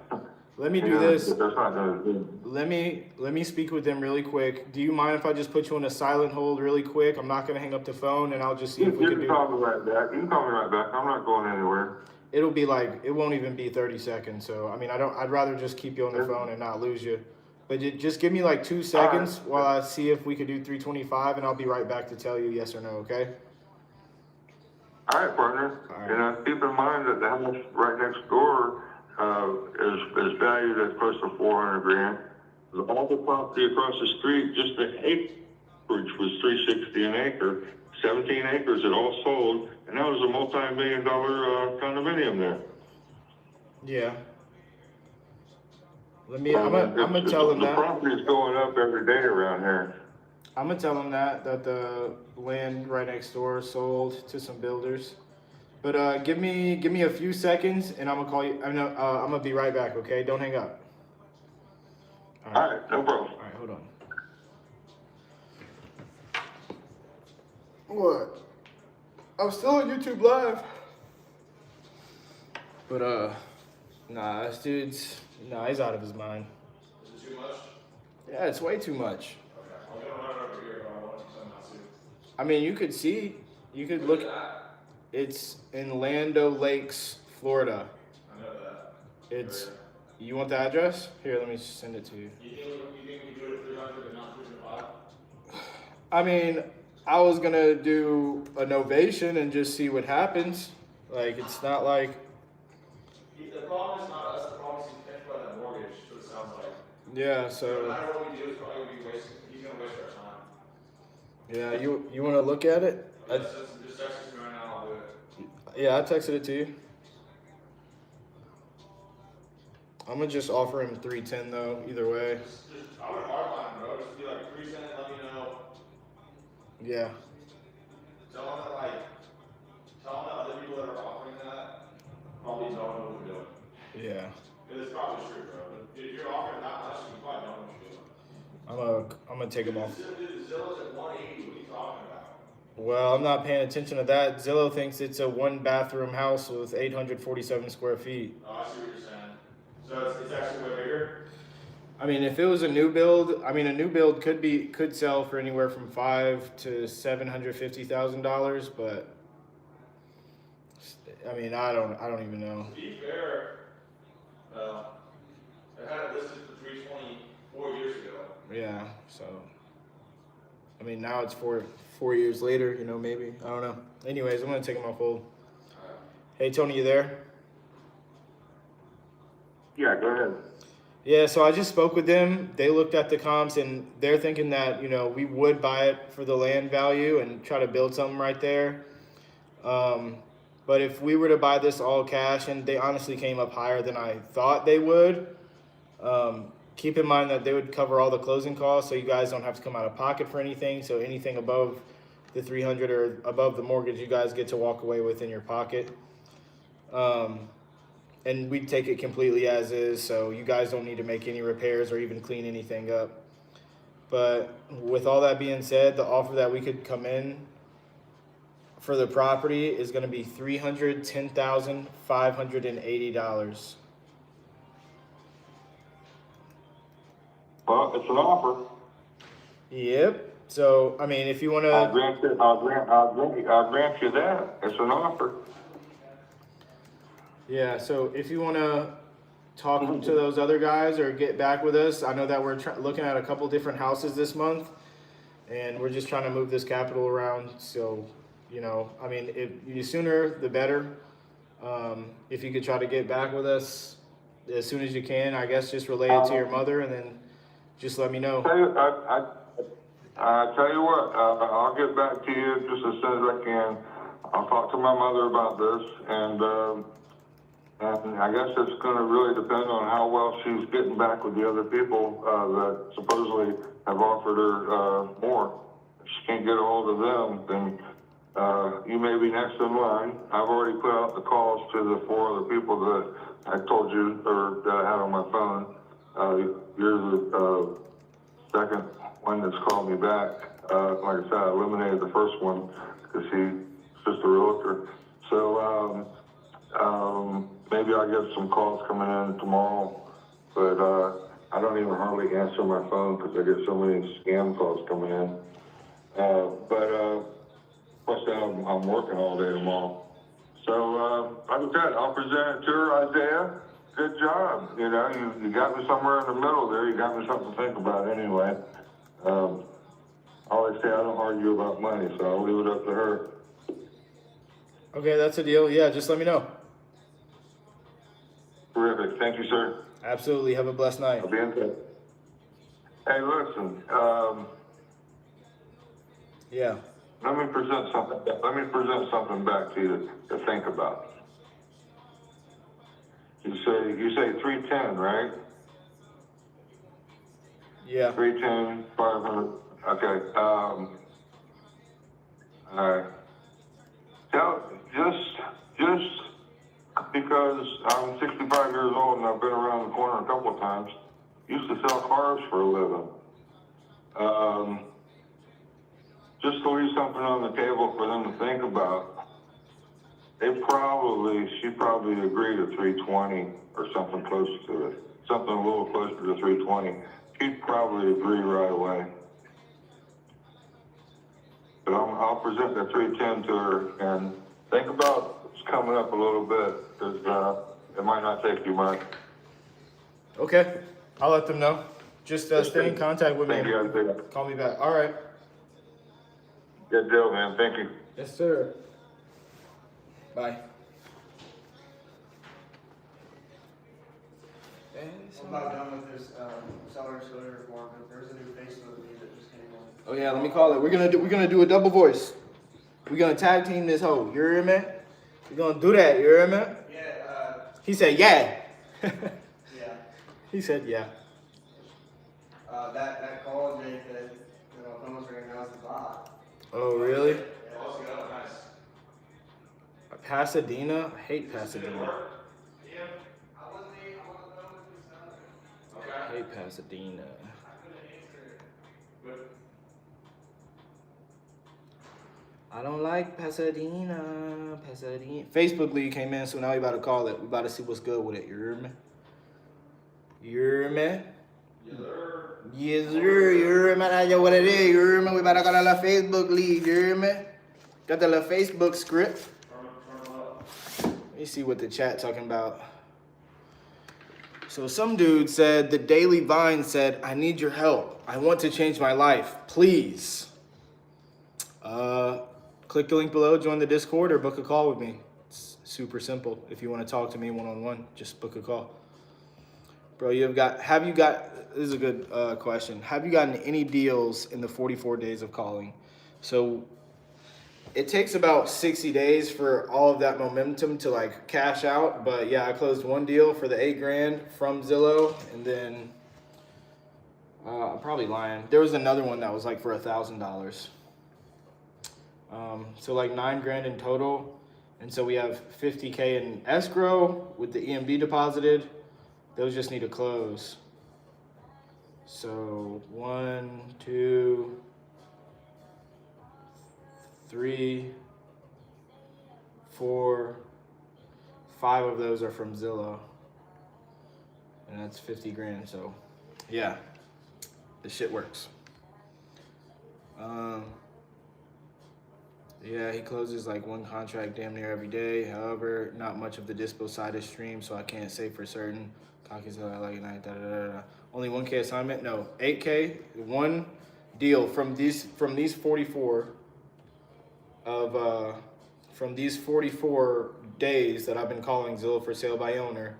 A: Let me do this.
G: That's not going to do.
A: Let me speak with them really quick. Do you mind if I just put you on a silent hold really quick? I'm not gonna hang up the phone, and I'll just see if we can do.
G: You can call me right back. You can call me right back. I'm not going anywhere.
A: It'll be like, it won't even be 30 seconds. So I mean, I'd rather just keep you on the phone and not lose you. But just give me like 2 seconds while I see if we could do 325, and I'll be right back to tell you yes or no. Okay?
G: All right, partner.
A: All right.
G: You know, keep in mind that the house right next door is valued at close to 400 grand. All the property across the street, just the acreage was 360 an acre. 17 acres it all sold, and that was a multi-million-dollar condominium there.
A: Yeah. I'm gonna tell them
G: the
A: that.
G: The property's going up every day around here.
A: I'm gonna tell them that the land right next door sold to some builders. But give me a few seconds, and I'm gonna call you. I'm gonna be right back. Okay, don't hang up.
G: All right, no problem.
A: All right, hold on. What? I'm still on YouTube Live. But nah, this dude's No, he's out of his mind.
E: Is it too much?
A: Yeah, it's way too much.
E: Okay, I'm gonna run it over here, but I want to come out soon.
A: I mean, you could look. It's in Lando Lakes, Florida.
E: I know that.
A: It's. You want the address? Here, let me send it to you.
E: You think we do it at 300 and not 305?
A: I mean, I was gonna do a novation and just see what happens. Like, it's not like.
E: The problem is not us, the problem is he's paying for that mortgage, so it sounds like.
A: Yeah,
E: No
A: so.
E: matter what we do, it's probably gonna be wasting, he's gonna waste our time.
A: Yeah, you want to look at it?
E: Just text me right now, I'll do it.
A: Yeah, I texted it to you. I'm gonna just offer him 310 though. Either way.
E: I would hardline, bro, just be like, 3 cents, let me know.
A: Yeah.
E: Tell them that other people that are offering that probably don't know what they're doing.
A: Yeah.
E: It's probably true, bro, but if you're offering that much, you probably don't know what you're doing.
A: I'm gonna take him off.
E: Dude, Zillow's at 180, what are you talking about?
A: Well, I'm not paying attention to that. Zillow thinks it's a 1-bathroom house with 847 square feet.
E: Oh, I see what you're saying. So it's actually way bigger?
A: I mean, if it was a new build, a new build could sell for anywhere from $500,000 to $750,000, but I mean, I don't even know.
E: To be fair, I had it listed for 320 4 years ago.
A: Yeah, so I mean, now it's 4 years later, maybe. I don't know. Anyways, I'm gonna take him off hold. Hey, Tony, you there?
G: Yeah, go ahead.
A: Yeah, so I just spoke with them. They looked at the comps and they're thinking that, we would buy it for the land value and try to build something right there. But if we were to buy this all cash, and they honestly came up higher than I thought they would, keep in mind that they would cover all the closing costs, so you guys don't have to come out of pocket for anything. So anything above the 300 or above the mortgage, you guys get to walk away with in your pocket. And we take it completely as is, so you guys don't need to make any repairs or even clean anything up. But with all that being said, the offer that we could come in for the property is going to be $310,580.
G: Well, it's an offer.
A: Yep. So I mean, if you want to,
G: I'll grant you that. It's an offer.
A: yeah. So if you want to talk to those other guys or get back with us, I know that we're looking at a couple different houses this month, and we're just trying to move this capital around. So, I mean, the sooner the better. If you could try to get back with us as soon as you can, I guess just relay it to your mother and then just let me know.
G: I tell you what, I'll get back to you just as soon as I can. I'll talk to my mother about this, and I guess it's going to really depend on how well she's getting back with the other people that supposedly have offered her more. If she can't get a hold of them, then you may be next in line. I've already put out the calls to the 4 other people that I told you, or that I had on my phone. You're the second one that's called me back. Like I said, I eliminated the first one because he's just a realtor. So maybe I'll get some calls coming in tomorrow, but I don't even hardly answer my phone because I get so many scam calls coming in. Plus I'm working all day tomorrow. So like I said, I'll present it to her, Isaiah. Good job. You got me somewhere in the middle there. You got me something to think about anyway. I always say I don't argue about money, so I'll leave it up to her.
A: Okay, that's a deal. Yeah, just let me know.
G: Terrific. Thank you, sir.
A: Absolutely. Have a blessed night.
G: I'll be in touch. Hey, listen.
A: Yeah.
G: Let me present something back to you to think about. You say 310, right?
A: Yeah.
G: 310, 500. Okay. All right. Just because I'm 65 years old and I've been around the corner a couple of times, used to sell cars for a living. Just to leave something on the table for them to think about. She probably agreed to 320 or something close to it. something a little closer to 320. She'd probably agree right away. But I'll present the 310 to her and think about coming up a little bit because it might not take you much.
A: Okay, I'll let them know. Just stay in contact with me.
G: Thank you, Isaiah.
A: Call me back. All right.
G: Good deal, man. Thank you.
A: Yes, sir. Bye.
B: I'm about done with this, seller exposure form, but there's a new Facebook lead that just came on.
A: Oh yeah, let me call it. We're gonna do a double voice. We're gonna tag team this hoe. You hear me? We're gonna do that. You hear me?
B: Yeah,
A: He said yeah.
B: yeah,
A: He said yeah.
B: that call, Jake, that, my phone was ringing, that was the bot.
A: Oh really?
B: Yeah, let's go, nice.
A: Pasadena? I hate Pasadena.
B: Yeah, I wasn't done with this Sunday. Okay.
A: I hate Pasadena.
B: I couldn't answer it. But
A: I don't like Pasadena. Facebook lead came in, so now we about to call it. We about to see what's good with it. You hear me? You hear me?
E: Yes, sir.
A: Yes, sir. You hear me? I know what it is. You hear me? We about to call it a Facebook lead. You hear me? Got the little Facebook script. Let me see what the chat talking about. So some dude said, the Daily Vine said, I need your help. I want to change my life. Please. Click the link below, join the Discord, or book a call with me. It's super simple. If you want to talk to me one-on-one, just book a call. Bro, this is a good question. Have you gotten any deals in the 44 days of calling? So it takes about 60 days for all of that momentum to like cash out. But yeah, I closed one deal for the $8,000 from Zillow, and then I'm probably lying. There was another one that was like for $1,000. So like $9,000 in total, and so we have $50K in escrow with the EMD deposited. Those just need to close. So 1, 2, 3, 4, 5 of those are from Zillow, and that's $50,000. So yeah, this shit works. Yeah, he closes like one contract damn near every day. However, not much of the dispo side is streamed, so I can't say for certain. Cocky I like it, da da da da. Only 1K assignment? No, 8K. One deal from these 44 from these 44 days that I've been calling Zillow for sale by owner.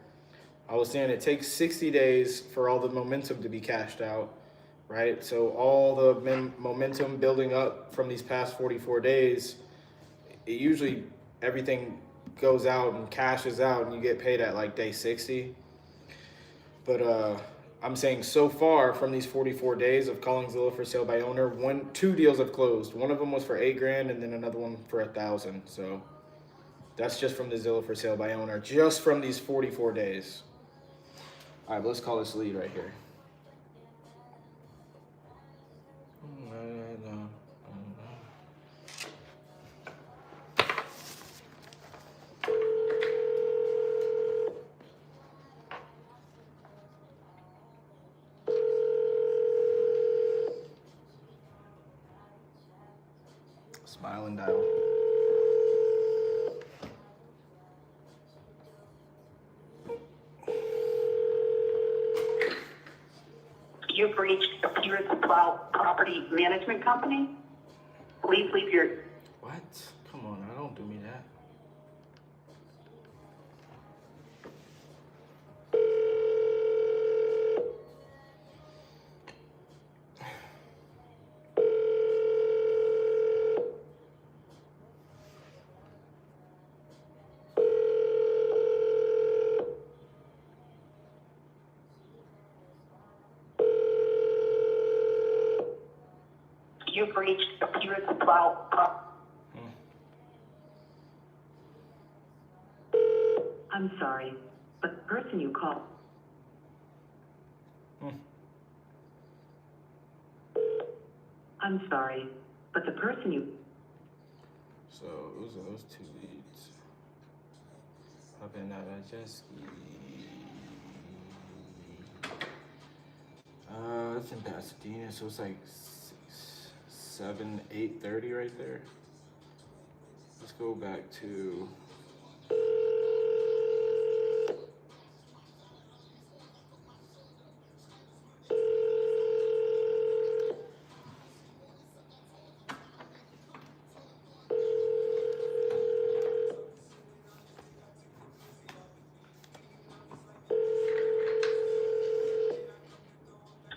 A: I was saying it takes 60 days for all the momentum to be cashed out, right? So all the momentum building up from these past 44 days, it usually everything goes out and cashes out and you get paid at like day 60. But I'm saying so far from these 44 days of calling Zillow for sale by owner, 2 deals have closed. One of them was for $8,000 and then another one for $1,000. So that's just from the Zillow for sale by owner, just from these 44 days. All right, but let's call this lead right here. Smile and dial.
F: You've reached the Peters Property Management Company. Please leave your...
A: What? Come on, now don't do me that.
F: You've reached the Peters I'm sorry, but the person you called... I'm sorry, but the person you...
A: So those are those 2 leads. Up in that jet ski. It's in Pasadena, so it's like 8:30 right there. Let's go back to.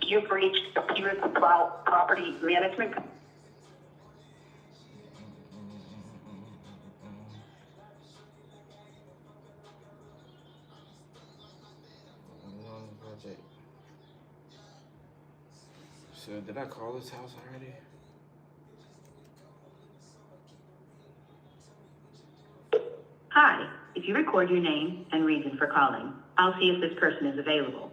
F: You've reached the Peters Plow Property Management.
A: So did I call this house already?
F: Hi, if you record your name and reason for calling, I'll see if this person is available.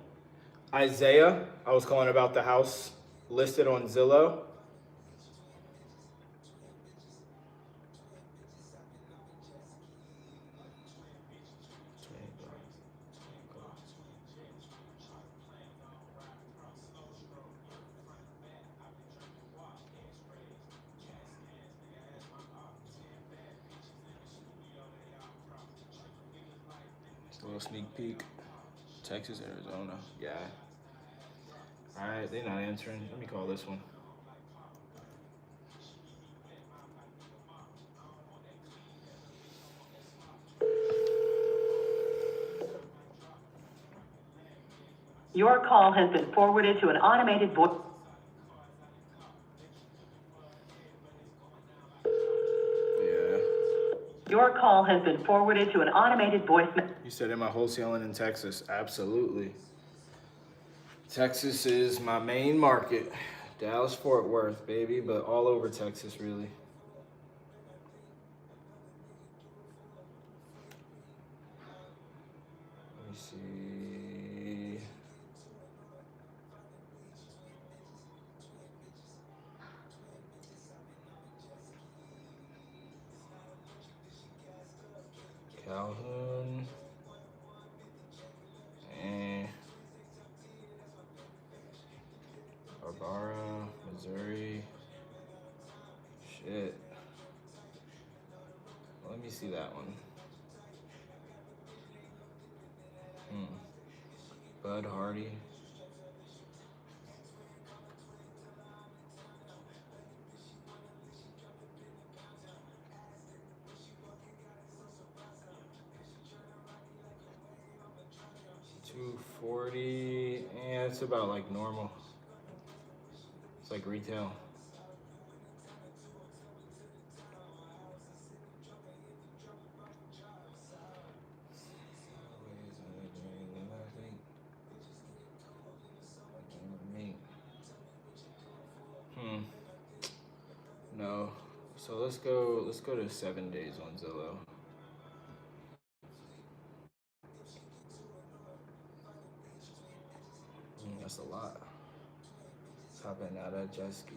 A: Isaiah, I was calling about the house listed on Zillow. Just a little sneak peek. Texas, Arizona. Yeah. All right, they're not answering. Let me call this one.
F: Your call has been forwarded to an automated voice.
A: Yeah.
F: Your call has been forwarded to an automated voice.
A: You said, am I wholesaling in Texas? Absolutely. Texas is my main market. Dallas, Fort Worth, baby, but all over Texas, really. Let me see. Calhoun. And Barbara, Missouri. Shit. Let me see that one. Bud Hardy. $240, and it's about like normal. It's like retail. No. So let's go to 7 days on Zillow. That's a lot. Topping out of jet ski.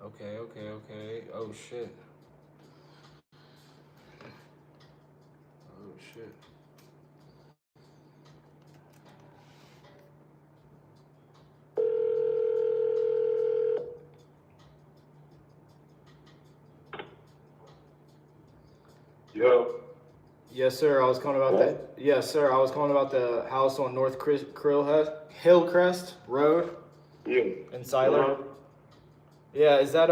A: Okay. Oh shit.
G: Yo.
A: Yes, sir. I was calling about that. Yes, sir. I was calling about the house on North Hillcrest Road
G: Yeah.
A: in Siler. Yeah, is that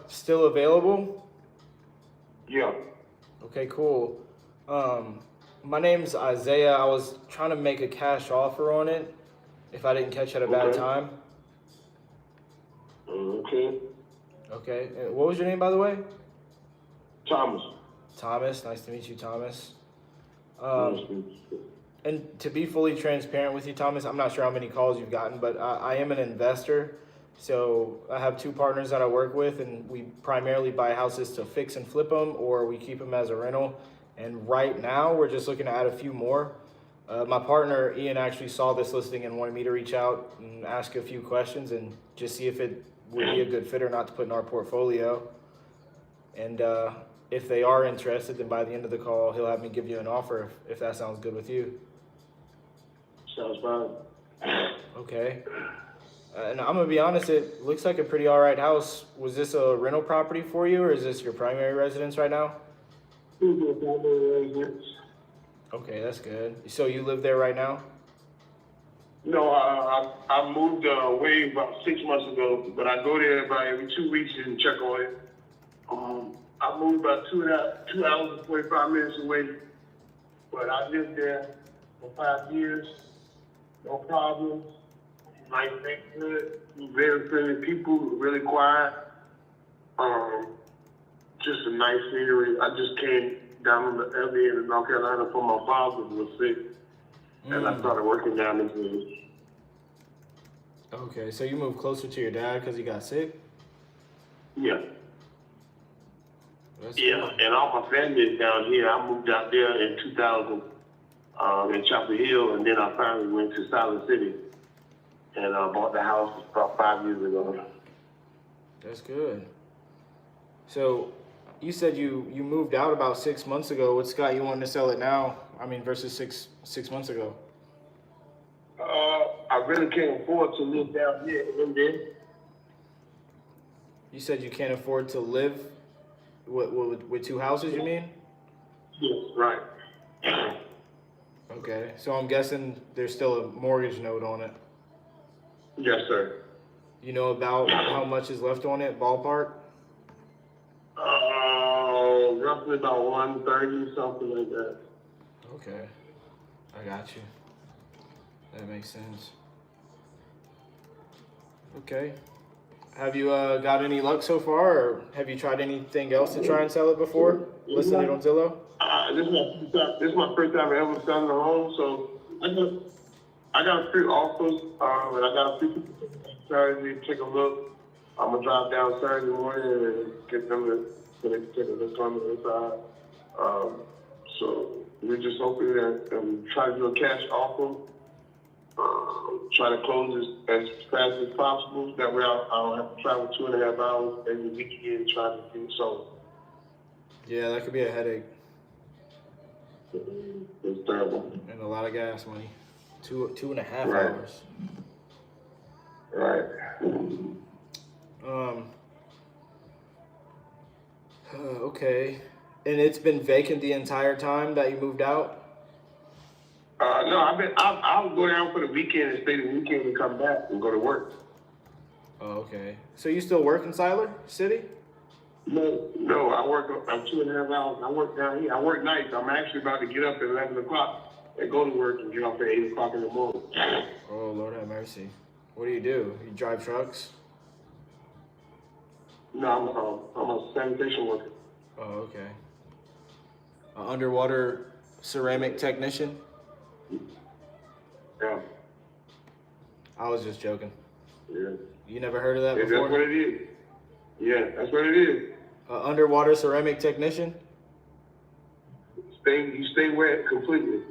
A: still available?
G: Yeah.
A: Okay, cool. My name's Isaiah. I was trying to make a cash offer on it. If I didn't catch at a bad time.
G: Okay.
A: Okay. What was your name, by the way?
G: Thomas.
A: Thomas. Nice to meet you, Thomas. And to be fully transparent with you, Thomas, I'm not sure how many calls you've gotten, but I am an investor. So I have two partners that I work with, and we primarily buy houses to fix and flip them, or we keep them as a rental. And right now, we're just looking to add a few more. My partner, Ian, actually saw this listing and wanted me to reach out and ask a few questions and just see if it would be a good fit or not to put in our portfolio. And if they are interested, then by the end of the call, he'll have me give you an offer if that sounds good with you.
G: Sounds fine.
A: Okay. And I'm gonna be honest, it looks like a pretty alright house. Was this a rental property for you, or is this your primary residence right now? Okay, that's good. So you live there right now?
H: No, I moved away about 6 months ago, but I go there about every 2 weeks and check on it. I moved about 2 hours and 45 minutes away, but I lived there for 5 years, no problems. Nice neighborhood, very friendly people, really quiet. Just a nice scenery. I just came down on the other end of North Carolina for my father who was sick, and I started working down this way.
A: Okay, so you moved closer to your dad because he got sick?
H: Yeah.
A: That's
H: Yeah,
A: good.
H: and all my family is down here. I moved out there in 2000 in Chapel Hill, and then I finally went to Silent City, and I bought the house about 5 years ago.
A: That's good. So you said you moved out about 6 months ago. What's got you wanting to sell it now? I mean, versus six months ago.
H: I really can't afford to live down here in there.
A: You said you can't afford to live with two houses, you mean?
H: Yes, right.
A: Okay, so I'm guessing there's still a mortgage note on it.
H: Yes, sir.
A: You know about how much is left on it, ballpark?
H: Roughly about 130, something like that.
A: Okay, I got you. That makes sense. Okay. Have you got any luck so far, or have you tried anything else to try and sell it before? Listing it on Zillow?
H: This is my first time ever selling a home, so I got a few offers, and I got a few people Saturday to take a look. I'm gonna drive down Saturday morning and get them to take a look on the inside. So we're just hoping that try to do a cash offer. Try to close as fast as possible. That way I don't have to travel 2.5 hours every weekend trying to get it sold.
A: Yeah, that could be a headache
H: It's terrible.
A: and a lot of gas money. 2.5
H: Right.
A: hours.
H: Right.
A: Okay. And it's been vacant the entire time that you moved out?
H: No, I'll go down for the weekend and stay the weekend and come back and go to work.
A: Oh, okay. So you still work in Siler City?
H: No, I work. I'm 2.5 hours. I work down here. I work nights. I'm actually about to get up at 11 o'clock and go to work and get off at 8 o'clock in the morning.
A: Oh, Lord have mercy. What do? You drive trucks?
H: No, I'm a sanitation worker.
A: Oh, okay. An underwater ceramic technician?
H: Yeah.
A: I was just joking.
H: Yeah.
A: You never heard of that
H: Yeah,
A: before?
H: that's what it is. Yeah, that's what it is.
A: An underwater ceramic technician?
H: You stay wet completely.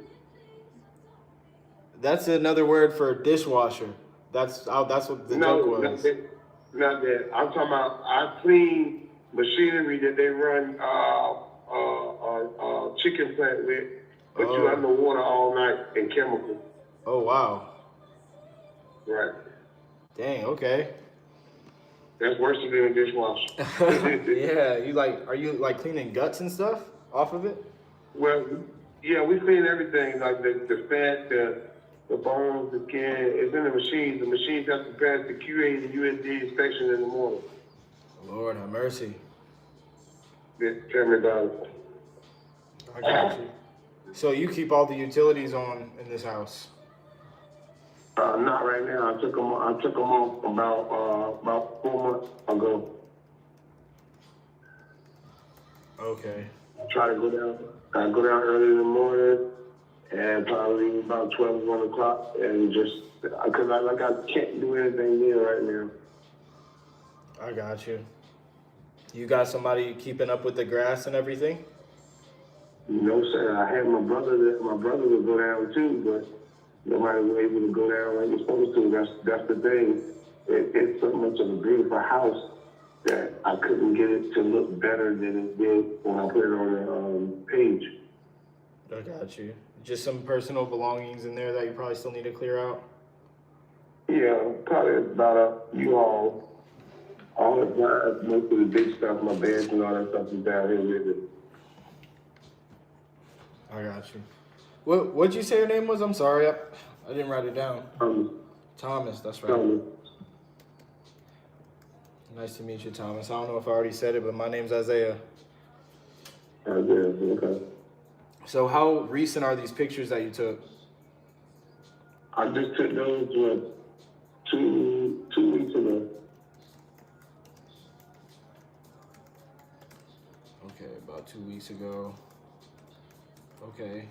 A: That's another word for dishwasher. That's what the joke was.
H: Not that. I'm talking about I clean machinery that they run chicken plant with, but you underwater all night in chemicals.
A: Oh, wow.
H: Right.
A: Dang, okay.
H: That's worse than a dishwasher.
A: Yeah, are you like cleaning guts and stuff off of it?
H: Well, yeah, we clean everything, like the fat, the bones, the skin. It's in the machines. The machines have to pass the QA and USD inspection in the morning.
A: Lord have mercy.
H: Tell me about it.
A: I got you. So you keep all the utilities on in this house?
H: Not right now. I took them off about 4 months ago.
A: Okay.
H: Try to go down. I go down early in the morning and probably leave about 12, 1 o'clock, and just because I can't do anything there right now.
A: I got you. You got somebody keeping up with the grass and everything?
H: No, sir. I had my brother would go down too, but nobody was able to go down like you're supposed to. That's the thing. It's so much of a beautiful house that I couldn't get it to look better than it did when I put it on the page.
A: I got you. Just some personal belongings in there that you probably still need to clear out?
H: Yeah, probably about a U-Haul. All the drive, most of the big stuff, my bags and all that stuff is down here with it.
A: I got you. What'd you say your name was? I'm sorry, I didn't write it down. Thomas, that's right.
H: Thomas.
A: Nice to meet you, Thomas. I don't know if I already said it, but my name's Isaiah.
H: Okay.
A: So how recent are these pictures that you took?
H: I just took those, two weeks ago.
A: Okay, about 2 weeks ago. Okay,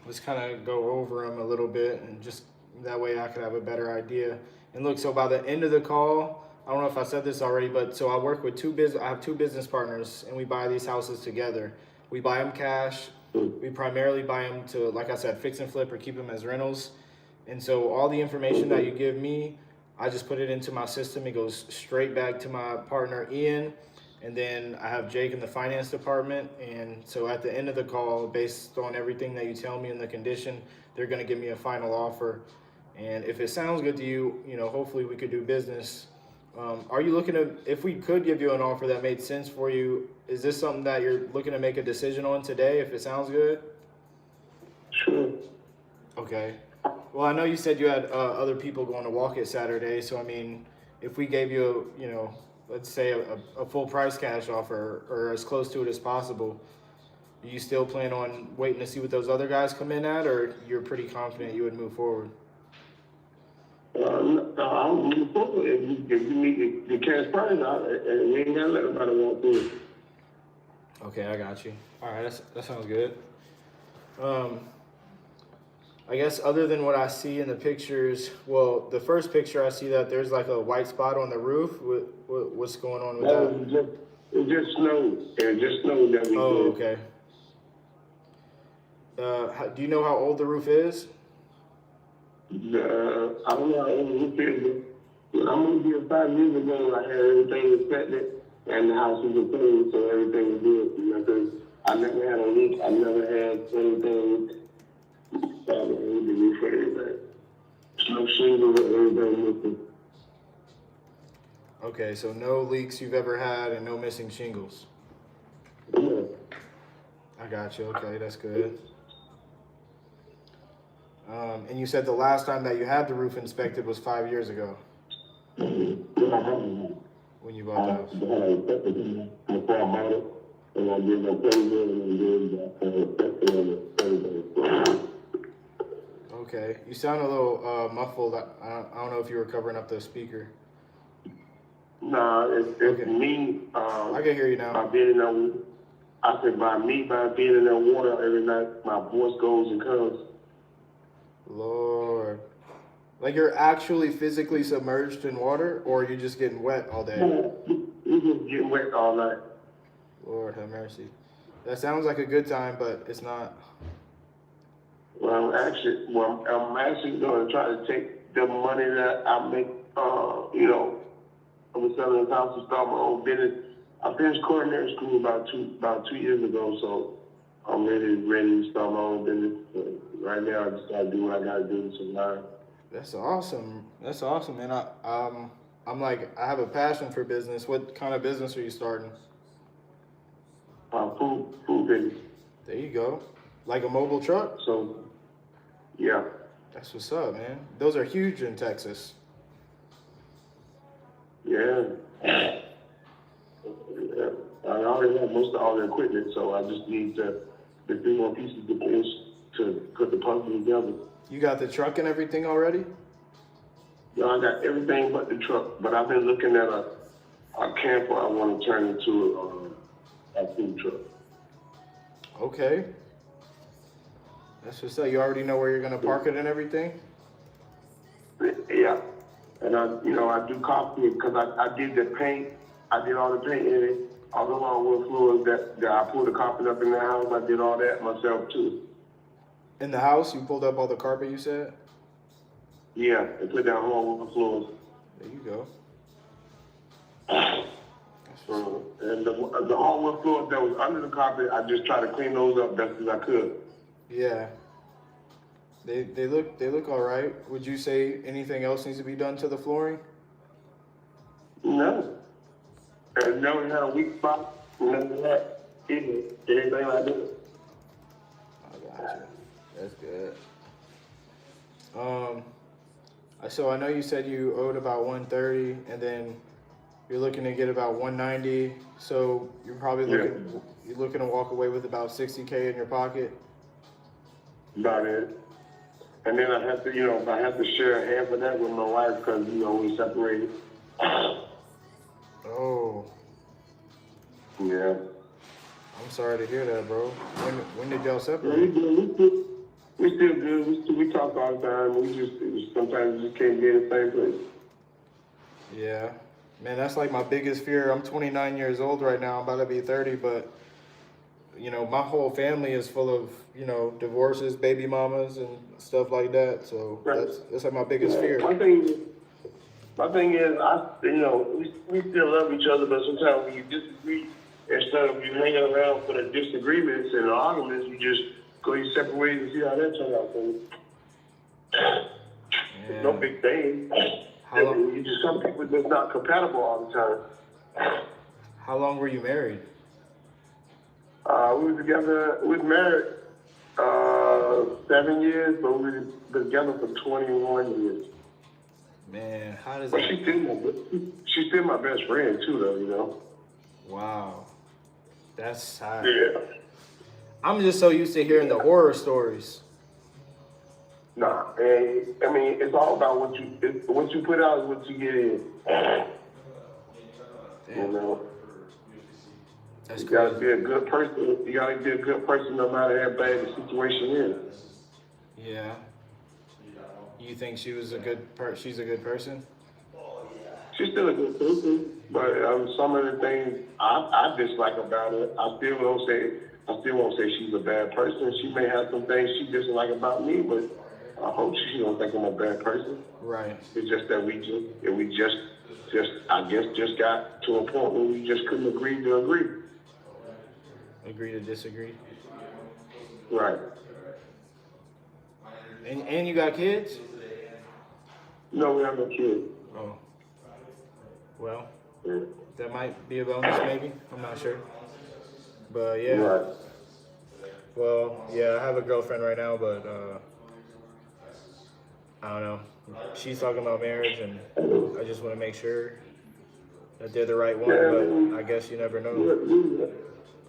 A: let's kind of go over them a little bit, and just that way I could have a better idea. And look, so by the end of the call, I don't know if I said this already, but so I work with I have two business partners, and we buy these houses together. We buy them cash. We primarily buy them to, like I said, fix and flip or keep them as rentals. And so all the information that you give me, I just put it into my system. It goes straight back to my partner, Ian. And then I have Jake in the finance department. And so at the end of the call, based on everything that you tell me in the condition, they're going to give me a final offer. And if it sounds good to you, hopefully we could do business. Are you looking to, if we could give you an offer that made sense for you, is this something that you're looking to make a decision on today, if it sounds good?
H: Sure.
A: Okay. Well, I know you said you had other people going to walk it Saturday. So, I mean, if we gave you, let's say a full price cash offer or as close to it as possible, do you still plan on waiting to see what those other guys come in at, or you're pretty confident you would move forward?
H: I'll move forward if you meet the cash price, and we ain't got to let nobody walk through it.
A: Okay, I got you. All right, that sounds good. I guess other than what I see in the pictures, well, the first picture I see that there's like a white spot on the roof. What's going on with that?
H: It just snowed. It just snowed that weekend.
A: Oh, okay. Do you know how old the roof is?
H: I don't know how old the roof is, but I moved here 5 years ago. I had everything inspected, and the house was approved, so everything was good. Because I never had a leak. I never had anything. With the roof or anything. No shingles or everything missing.
A: Okay, so no leaks you've ever had and no missing shingles.
H: Yeah.
A: I got you. Okay, that's good. And you said the last time that you had the roof inspected was 5 years ago. When you bought the house.
H: Before I bought it, and I did my appraisal and then
A: Okay, you sound a little muffled. I don't know if you were covering up the speaker.
H: Nah, it's
A: Okay.
H: me.
A: I can hear you now.
H: By being in that, I said by being in that water every night, my voice goes and comes.
A: Lord. Like you're actually physically submerged in water, or you're just getting wet all day?
H: You just get wet all night.
A: Lord have mercy. That sounds like a good time, but it's not.
H: Well, I'm actually going to try to take the money that I make, I was selling this house to start my own business. I finished culinary school about 2 years ago, so I'm ready to start my own business. Right now, I just got to do what I got to do to survive.
A: That's awesome. That's awesome, man. I'm like, I have a passion for business. What kind of business are you starting?
H: Food business.
A: There you go. Like a mobile truck?
H: So, yeah.
A: That's what's up, man. Those are huge in Texas.
H: Yeah. I already have most of all the equipment, so I just need the 3 more pieces to finish to put the puzzle together.
A: You got the truck and everything already?
H: Yeah, I got everything but the truck, but I've been looking at a camper I want to turn into a food truck.
A: Okay. That's what's up. You already know where you're gonna park it and everything?
H: Yeah. And I do coffee because I did the paint. I did all the paint in it. All the hardwood floors that I pulled the carpet up in the house. I did all that myself too.
A: In the house, you pulled up all the carpet, you said?
H: Yeah, and put down hardwood floors.
A: There you go.
H: And the hardwood floors that was under the carpet, I just tried to clean those up best as I could.
A: Yeah. They look all right. Would you say anything else needs to be done to the flooring?
H: No. And never had a weak spot. None of that. Either. Anything like that.
A: I got you. That's good. So I know you said you owed about 130, and then you're looking to get about 190. So you're probably you're looking to walk away with about 60K in your pocket.
H: About it. And then I have to, I have to share half of that with my wife because, we separated.
A: Oh,
H: Yeah.
A: I'm sorry to hear that, bro. When did y'all
H: Yeah,
A: separate?
H: we still good. We talk all the time. Sometimes we just can't be in the same place.
A: Yeah, man, that's like my biggest fear. I'm 29 years old right now. I'm about to be 30, but my whole family is full of divorces, baby mamas, and stuff like that. So
H: Right.
A: that's like my biggest fear.
H: My thing is, we still love each other, but sometimes when you disagree, instead of you hanging around for the disagreements and the arguments, you just go your separate ways and see how that turns out for you. It's no big thing.
A: How long?
H: You just some people just not compatible all the time.
A: How long were you married?
H: We were together. We were married 7 years, but we were together for 21 years.
A: Man, how does
H: But
A: that?
H: she's still my best friend too, though.
A: Wow, that's sad.
H: Yeah.
A: I'm just so used to hearing the horror stories.
H: Nah, and I mean, it's all about what you put out is what you get in.
A: Damn, that's
H: You gotta
A: crazy.
H: be a good person. You gotta be a good person no matter how bad the situation is.
A: Yeah. You think she was she's a good person?
H: She's still a good person, but some of the things I dislike about her, I still won't say she's a bad person. She may have some things she dislike about me, but I hope she don't think I'm a bad person.
A: Right.
H: It's just that we just got to a point where we just couldn't agree to agree.
A: Agree to disagree.
H: Right.
A: And you got kids?
H: No, we have no kids.
A: Oh. Well,
H: Yeah.
A: that might be a bonus, maybe. I'm not sure. But yeah.
H: Right.
A: Well, yeah, I have a girlfriend right now, but I don't know. She's talking about marriage, and I just want to make sure that they're the right one.
H: Yeah,
A: But I guess you never know.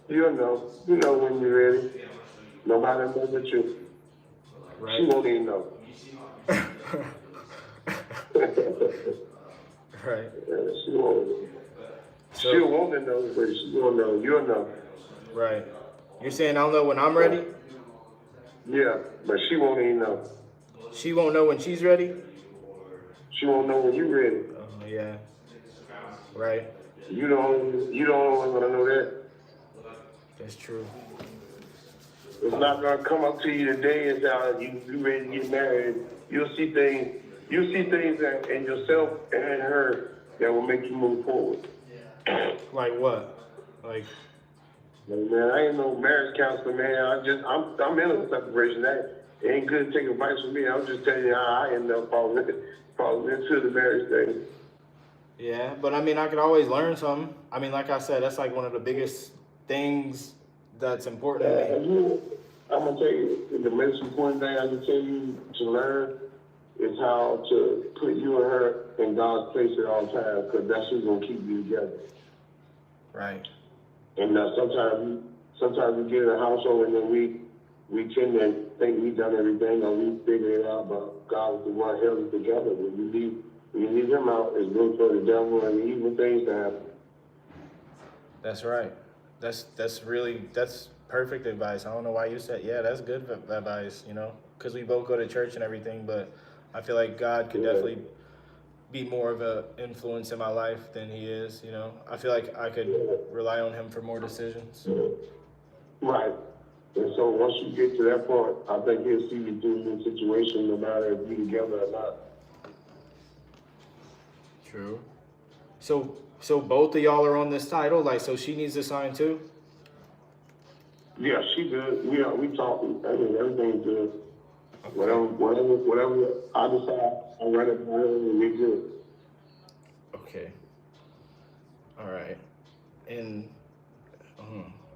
H: You'll know. You know when you're ready. Nobody knows but you.
A: Right.
H: She won't even know.
A: Right.
H: She won't. She'll want to know, but she won't know. You'll know.
A: Right. You're saying I'll know when I'm ready?
H: Yeah, but she won't even know.
A: She won't know when she's ready?
H: She won't know when you're ready.
A: Oh, yeah. Right.
H: You don't always want to know that.
A: That's true.
H: It's not gonna come up to you today and say you ready to get married. You'll see things in yourself and in her that will make you move forward.
A: Like what? Like,
H: Man, I ain't no marriage counselor, man. I'm in a separation. That ain't good to take advice from me. I'm just telling you how I ended up falling into the marriage thing.
A: yeah, but I mean, I could always learn something. I mean, like I said, that's like one of the biggest things that's important to me.
H: I'm gonna tell you the most important thing I can tell you to learn is how to put you and her in God's place at all times, because that's who's gonna keep you together.
A: Right.
H: And sometimes we get in a household and then we tend to think we've done everything or we figured it out, but God was the one held us together. When you leave him out, it's room for the devil and evil things to happen.
A: That's right. That's perfect advice. I don't know why you said, yeah, that's good advice, because we both go to church and everything, but I feel like God could definitely be more of an influence in my life than he is, I feel like I could rely on him for more decisions.
H: Right. And so once you get to that point, I think he'll see you through the situation no matter if you're together or not.
A: True. So both of y'all are on this title, so she needs to sign too?
H: Yeah, she good. We talking. I mean, everything's good. Whatever I decide, I'll run it by her and we good.
A: Okay. All right. And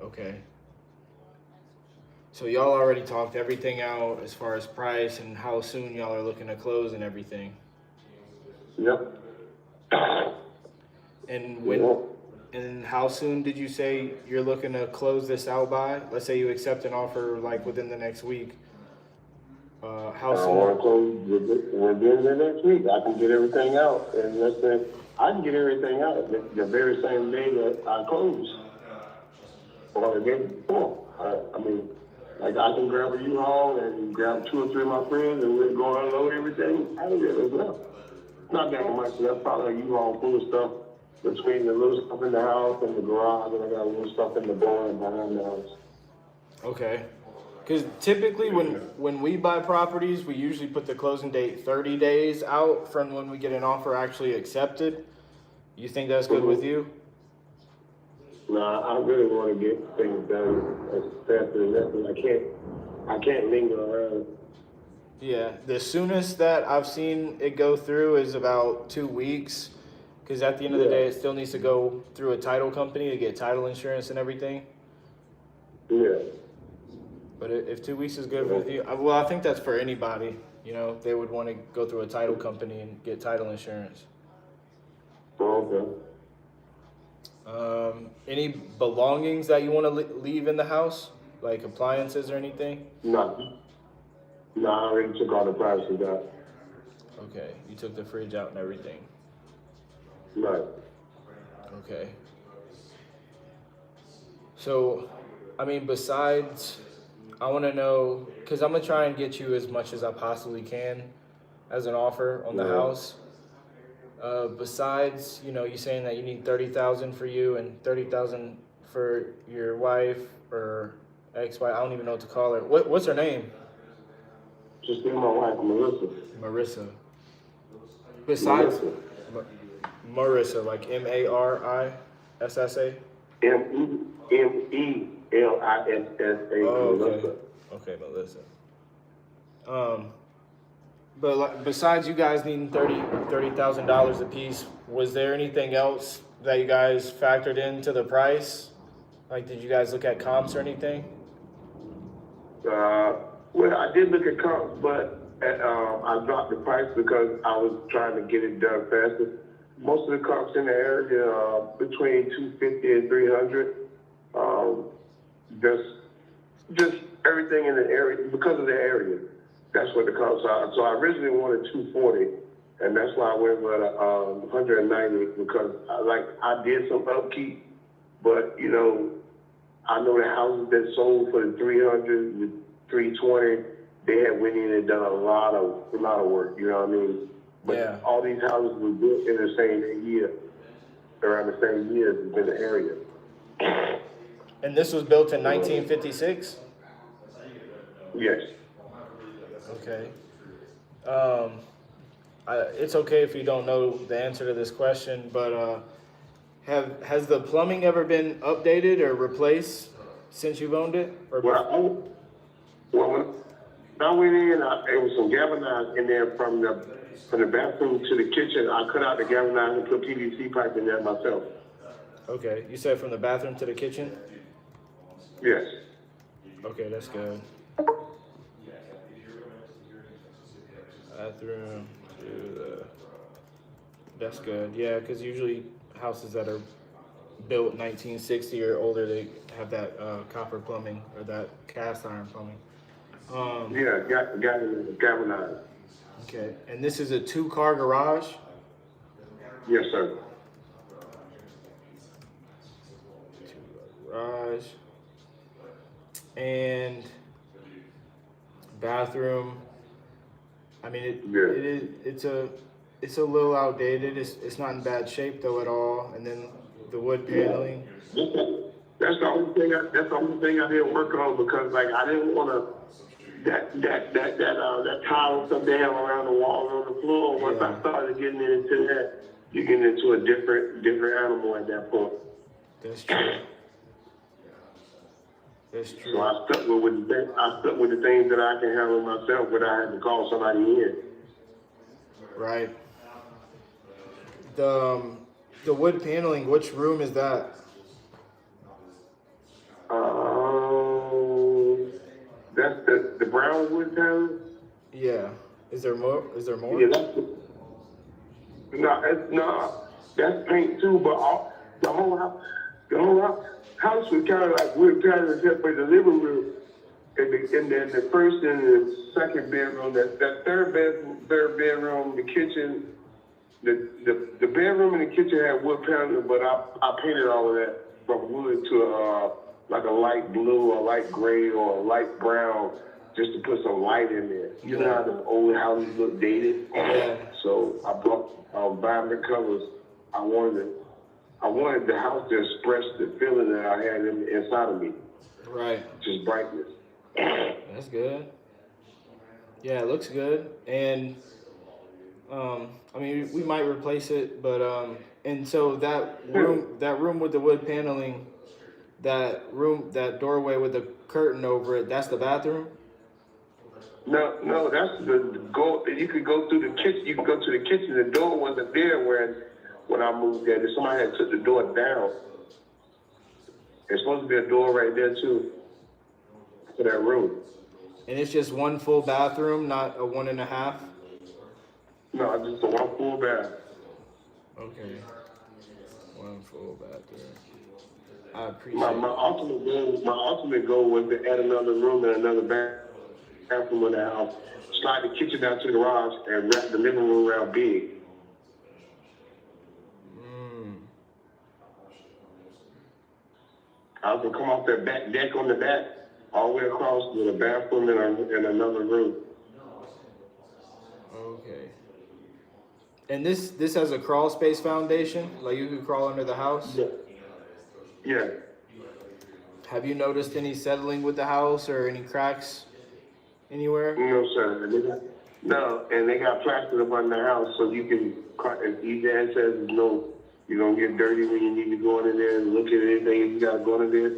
A: okay. So y'all already talked everything out as far as price and how soon y'all are looking to close and everything.
H: Yep.
A: And when and how soon did you say you're looking to close this out by? Let's say you accept an offer like within the next week. How
H: I want to
A: soon?
H: close within the next week. I can get everything out, and I can get everything out the very same day that I close, or the day before. I mean, like I can grab a U-Haul and grab 2 or 3 of my friends, and we'll go unload everything out of there as well. Not that much. That's probably a U-Haul full of stuff between the little stuff in the house and the garage, and I got a little stuff in the barn behind the house.
A: Okay. Because typically when we buy properties, we usually put the closing date 30 days out from when we get an offer actually accepted. You think that's good with you?
H: Nah, I really want to get things done as fast as that. I can't linger around.
A: Yeah, the soonest that I've seen it go through is about 2 weeks. Because at the end of the day, it still needs to go through a title company to get title insurance and everything.
H: Yeah.
A: But if 2 weeks is good with you, well, I think that's for anybody. You know, they would want to go through a title company and get title insurance.
H: Okay.
A: Any belongings that you want to leave in the house, like appliances or anything?
H: No, I already took all the prices out.
A: Okay, you took the fridge out and everything.
H: Right.
A: Okay. So, I mean, besides, I want to know, because I'm going to try and get you as much as I possibly can as an offer on the house. Besides, you know, you saying that you need 30,000 for you and 30,000 for your wife or ex-wife. I don't even know what to call her. What's her name?
H: Just me and my wife, Melissa.
A: Marissa. Besides
H: Marissa.
A: Marissa, like Marissa.
H: Melissa.
A: Oh, okay. Okay, Melissa. But like, besides you guys needing $30,000 a piece, was there anything else that you guys factored into the price? Like, did you guys look at comps or anything?
H: Well, I did look at comps, but I dropped the price because I was trying to get it done faster. Most of the comps in the area are between 250 and 300. Just everything in the area, because of the area. That's what the comps are. So I originally wanted 240, and that's why I went with 190 because I did some upkeep, but you know, I know the houses that sold for the 300, the 320, they had went in and done a lot of work. You know what I mean? But
A: Yeah.
H: all these houses were built in the same year, around the same year in the area.
A: And this was built in 1956?
H: Yes.
A: Okay. It's okay if you don't know the answer to this question, but has the plumbing ever been updated or replaced since you've owned it? Or
H: When I went in, it was some galvanized in there from the bathroom to the kitchen. I cut out the galvanized and put PVC pipe in there myself.
A: Okay, you said from the bathroom to the kitchen?
H: Yes.
A: Okay, that's good. Bathroom to the... That's good, yeah, because usually houses that are built 1960 or older, they have that copper plumbing or that cast iron plumbing.
H: Galvanized.
A: Okay, and this is a 2-car garage?
H: Yes, sir.
A: 2-car garage. And bathroom. I mean, it's a little outdated. It's not in bad shape though at all. And then the wood paneling.
H: That's the only thing. That's the only thing I didn't work on because like I didn't want to that tile come down around the wall on the floor. Once I started getting into that, you're getting into a different animal at that point.
A: That's true. That's true.
H: So I stuck with the things that I can handle myself without having to call somebody in.
A: Right. The wood paneling, which room is that?
H: That's the brown wood panel.
A: Yeah. Is there more?
H: Yeah, that's paint too. But the whole house was kind of like wood panel except for the living room, and then the first and the second bedroom. That third bedroom, the kitchen. The bedroom and the kitchen had wood paneling, but I painted all of that from wood to like a light blue or light gray or a light brown, just to put some light in there. You know how the old houses look dated?
A: Yeah.
H: So I bought vibrant colors. I wanted the house to express the feeling that I had inside of me.
A: Right.
H: Just brightness.
A: That's good. Yeah, it looks good. And I mean, we might replace it, but and so that room with the wood paneling, that doorway with the curtain over it, that's the bathroom?
H: No, that's the go. You could go through the kitchen. You could go to the kitchen. The door wasn't there when I moved there. Somebody had took the door down. There's supposed to be a door right there too, for that room.
A: And it's just one full bathroom, not a 1.5?
H: No, just a one full bath.
A: Okay. One full bathroom. I appreciate
H: My ultimate goal was to add another room and another bathroom in the house. Slide the kitchen down to the garage and wrap the living room around big. I was gonna come off that back deck on the back, all the way across with a bathroom and another room.
A: Okay. And this has a crawl space foundation? Like you could crawl under the house?
H: Yeah.
A: Have you noticed any settling with the house or any cracks anywhere?
H: No, sir. No, and they got plastic up on the house, so you can, if EJ says no, you're going to get dirty when you need to go in there and look at anything you got to go in there.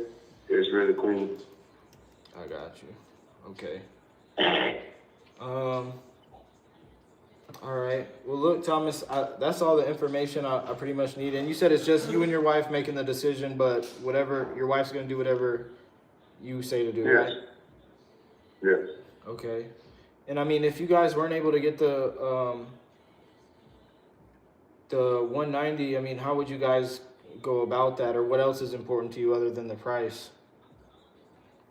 H: It's really clean.
A: I got you. Okay. All right. Well, look, Thomas, that's all the information I pretty much need. And you said it's just you and your wife making the decision, but whatever, your wife's going to do whatever you say to do,
H: Yes.
A: right?
H: Yes.
A: Okay. And I mean, if you guys weren't able to get the 190, I mean, how would you guys go about that, or what else is important to you other than the price?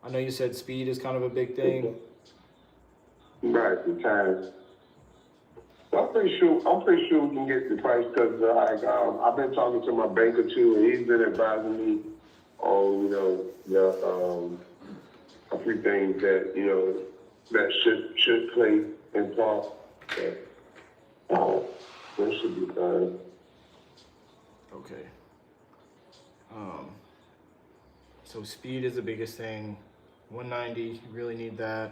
A: I know you said speed is kind of a big thing.
H: Right, the time. I'm pretty sure we can get the price because I've been talking to my banker too, and he's been advising me on a few things that that should play in part. That should be fine.
A: Okay. So speed is the biggest thing. 190, you really need that.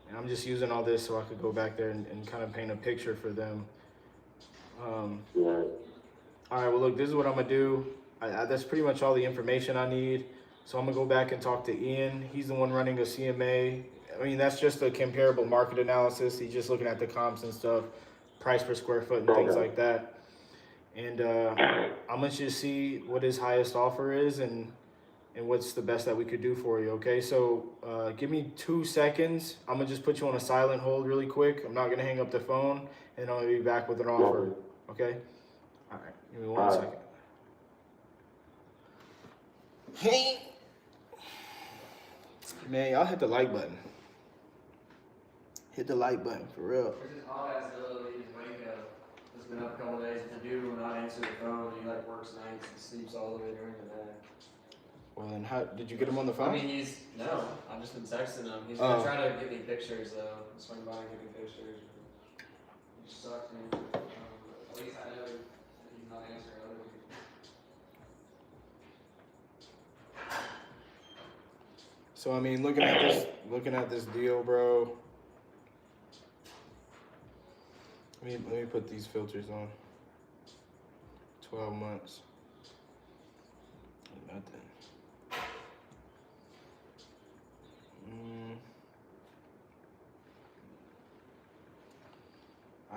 A: And I'm just using all this so I could go back there and kind of paint a picture for them.
H: Right.
A: All right, well, look, this is what I'm going to do. That's pretty much all the information I need. So I'm going to go back and talk to Ian. He's the one running a CMA. I mean, that's just a comparable market analysis. He's just looking at the comps and stuff, price per square foot and things like that. And I'm going to just see what his highest offer is and what's the best that we could do for you, okay? So give me 2 seconds. I'm going to just put you on a silent hold really quick. I'm not going to hang up the phone, and I'll be back with an offer, okay? All right, give me 1 second. Hey! Man, y'all hit the like button. Hit the like button, for real.
B: There's this hot ass Zillow that he's Waco. It's been up a couple days. The dude will not answer the phone. He like works nights and sleeps all the way during the day.
A: Well, then how did you get him on the phone?
B: I mean, I've just been texting him. He's gonna try to get me pictures though. Swing by and get me pictures. It just sucks, man. At least I know that he's not answering other people.
A: So I mean, looking at this deal, bro. Let me put these filters on. 12 months. Nothing.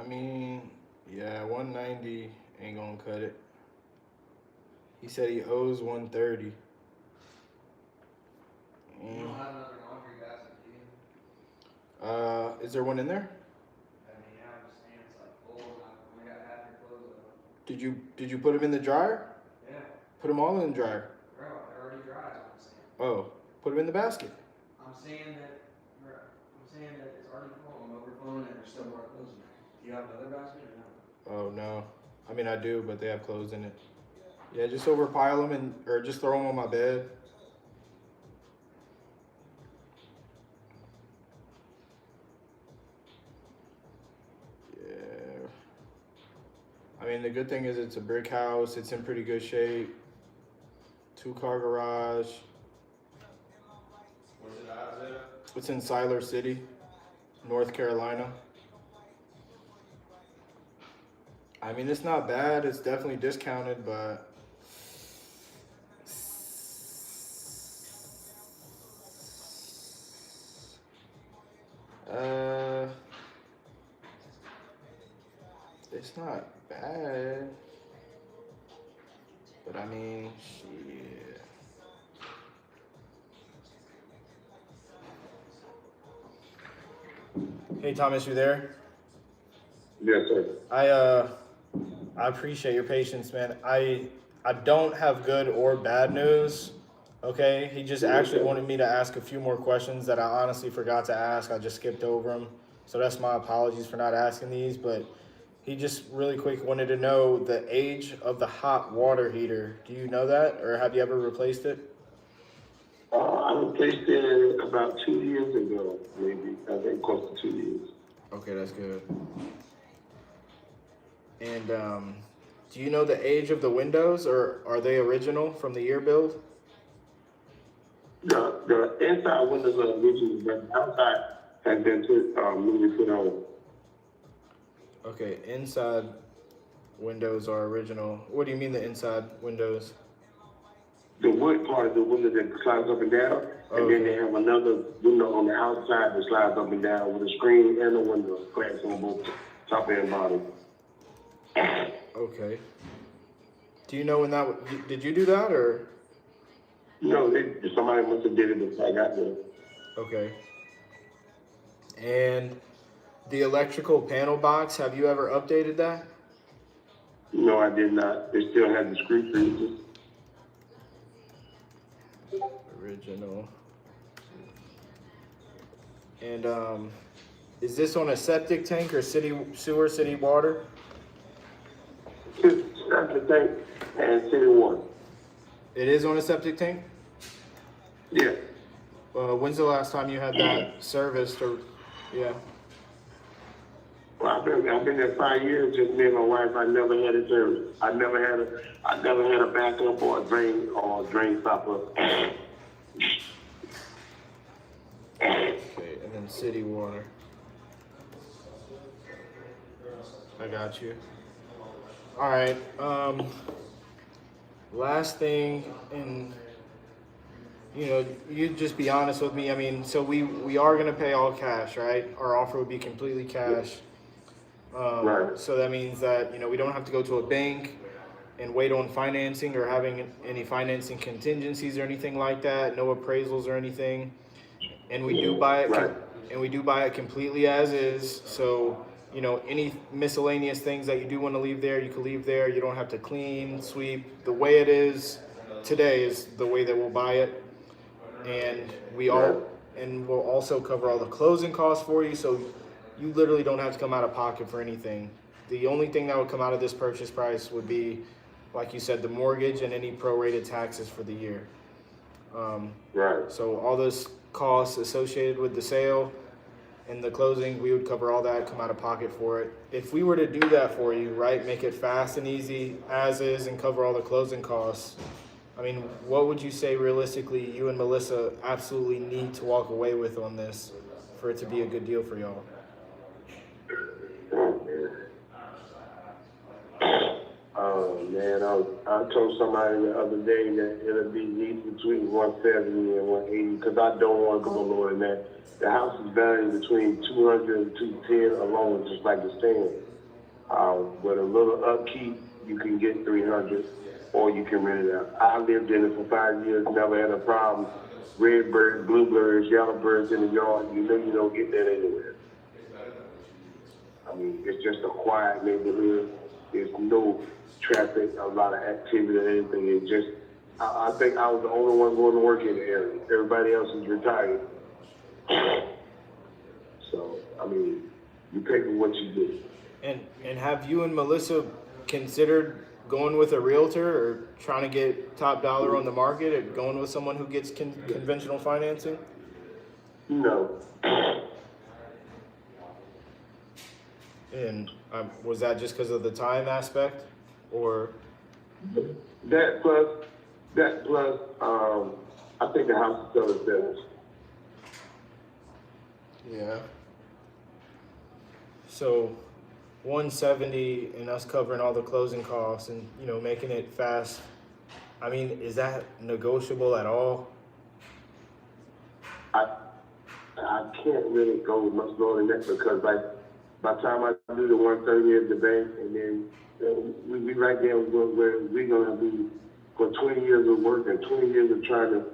A: mean, yeah, 190 ain't gonna cut it. He said he owes 130.
B: You don't have another laundry basket, do you?
A: Is there one in there?
B: I mean, yeah, I'm just saying it's like full and I only got half your clothes out.
A: Did you put them in the dryer?
B: Yeah,
A: Put them all in the dryer.
B: bro, they're already dry, is what I'm saying.
A: Oh, put them in the basket.
B: I'm saying that, bro, I'm saying that it's already full, I'm overflowing and there's still more clothes in there. Do you have another basket or no?
A: Oh no, I mean I do, but they have clothes in it. Yeah, just overpile them or just throw them on my bed. Yeah. I mean the good thing is it's a brick house. It's in pretty good shape. 2-car garage.
E: Where's it at, Isaiah?
A: It's in Siler City, North Carolina. I mean, it's not bad. It's definitely discounted, but it's not bad. But I mean, shit. Hey Thomas, you there?
H: Yes, sir.
A: I appreciate your patience, man. I don't have good or bad news. Okay, he just actually wanted me to ask a few more questions that I honestly forgot to ask. I just skipped over them, so that's my apologies for not asking these. But he just really quick wanted to know the age of the hot water heater. Do you know that, or have you ever replaced it?
H: I replaced it about 2 years ago, maybe. I think close to 2 years.
A: Okay, that's good. And do you know the age of the windows, or are they original from the year build?
H: The inside windows are original, but the outside has been newly put on.
A: Okay, inside windows are original. What do you mean the inside windows?
H: The wood part of the window that slides up and down, and then they have another window on the outside that slides up and down with a screen and a window, glass on both top and bottom.
A: Okay. Do you know when that? Did you do that or?
H: No, somebody must have did it before I got there.
A: Okay. And the electrical panel box, have you ever updated that?
H: No, I did not. They still have the screw freezers.
A: Original. And is this on a septic tank or city sewer, city water?
H: Septic tank and city water.
A: It is on a septic tank?
H: Yeah.
A: When's the last time you had that serviced or, yeah?
H: Well, I've been there 5 years, just me and my wife. I never had it serviced. I never had a backup or a drain stopper.
A: Okay, and then city water. I got you. All right. Last thing, and you just be honest with me. I mean, so we are gonna pay all cash, right? Our offer would be completely cash.
H: Right.
A: So that means that we don't have to go to a bank and wait on financing or having any financing contingencies or anything like that. No appraisals or anything. And we do buy it.
H: Right.
A: And we do buy it completely as is. So any miscellaneous things that you do want to leave there, you can leave there. You don't have to clean, sweep. The way it is today is the way that we'll buy it. And we'll also cover all the closing costs for you. So you literally don't have to come out of pocket for anything. The only thing that would come out of this purchase price would be, like you said, the mortgage and any prorated taxes for the year.
H: Right.
A: So all those costs associated with the sale and the closing, we would cover all that, come out of pocket for it. If we were to do that for you, right, make it fast and easy as is and cover all the closing costs, I mean, what would you say realistically you and Melissa absolutely need to walk away with on this for it to be a good deal for y'all?
H: Oh man, I told somebody the other day that it'll be between 170 and 180 because I don't want to go lower than that. The house is valued between 200 and 210 alone, just like the stand. With a little upkeep, you can get 300, or you can rent it out. I lived in it for 5 years, never had a problem. Red birds, bluebirds, yellow birds in the yard, you know you don't get that anywhere. I mean, it's just a quiet neighborhood. There's no traffic, a lot of activity or anything. It's just, I think I was the only one going to work in the area. Everybody else is retired. So, I mean, you pay for what you get.
A: And have you and Melissa considered going with a realtor or trying to get top dollar on the market or going with someone who gets conventional financing?
H: No.
A: And was that just because of the time aspect, or?
H: That plus, I think the house is still itself.
A: Yeah. So 170 and us covering all the closing costs and, you know, making it fast. I mean, is that negotiable at all?
H: I can't really go much lower than that because like by the time I do the 130 at the bank and then we right there where we're gonna be for 20 years of work and 20 years of trying to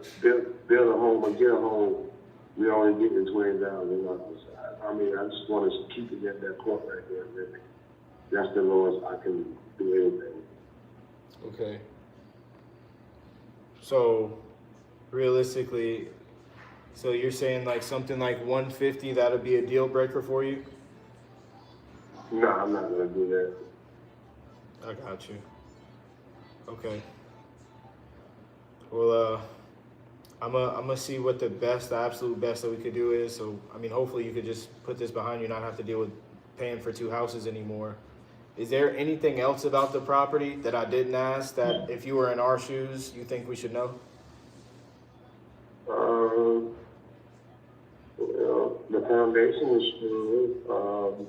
H: build a home or get a home, we only getting $20,000. I mean, I just want to keep it at that point right there. Really. That's the lowest I can do anything.
A: Okay. So realistically, so you're saying like something like 150, that'll be a deal breaker for you?
H: No, I'm not gonna do that.
A: I got you. Okay. Well, I'm gonna see what the absolute best that we could do is. So, I mean, hopefully you could just put this behind you and not have to deal with paying for 2 houses anymore. Is there anything else about the property that I didn't ask that if you were in our shoes, you think we should know?
H: Well, the foundation is true.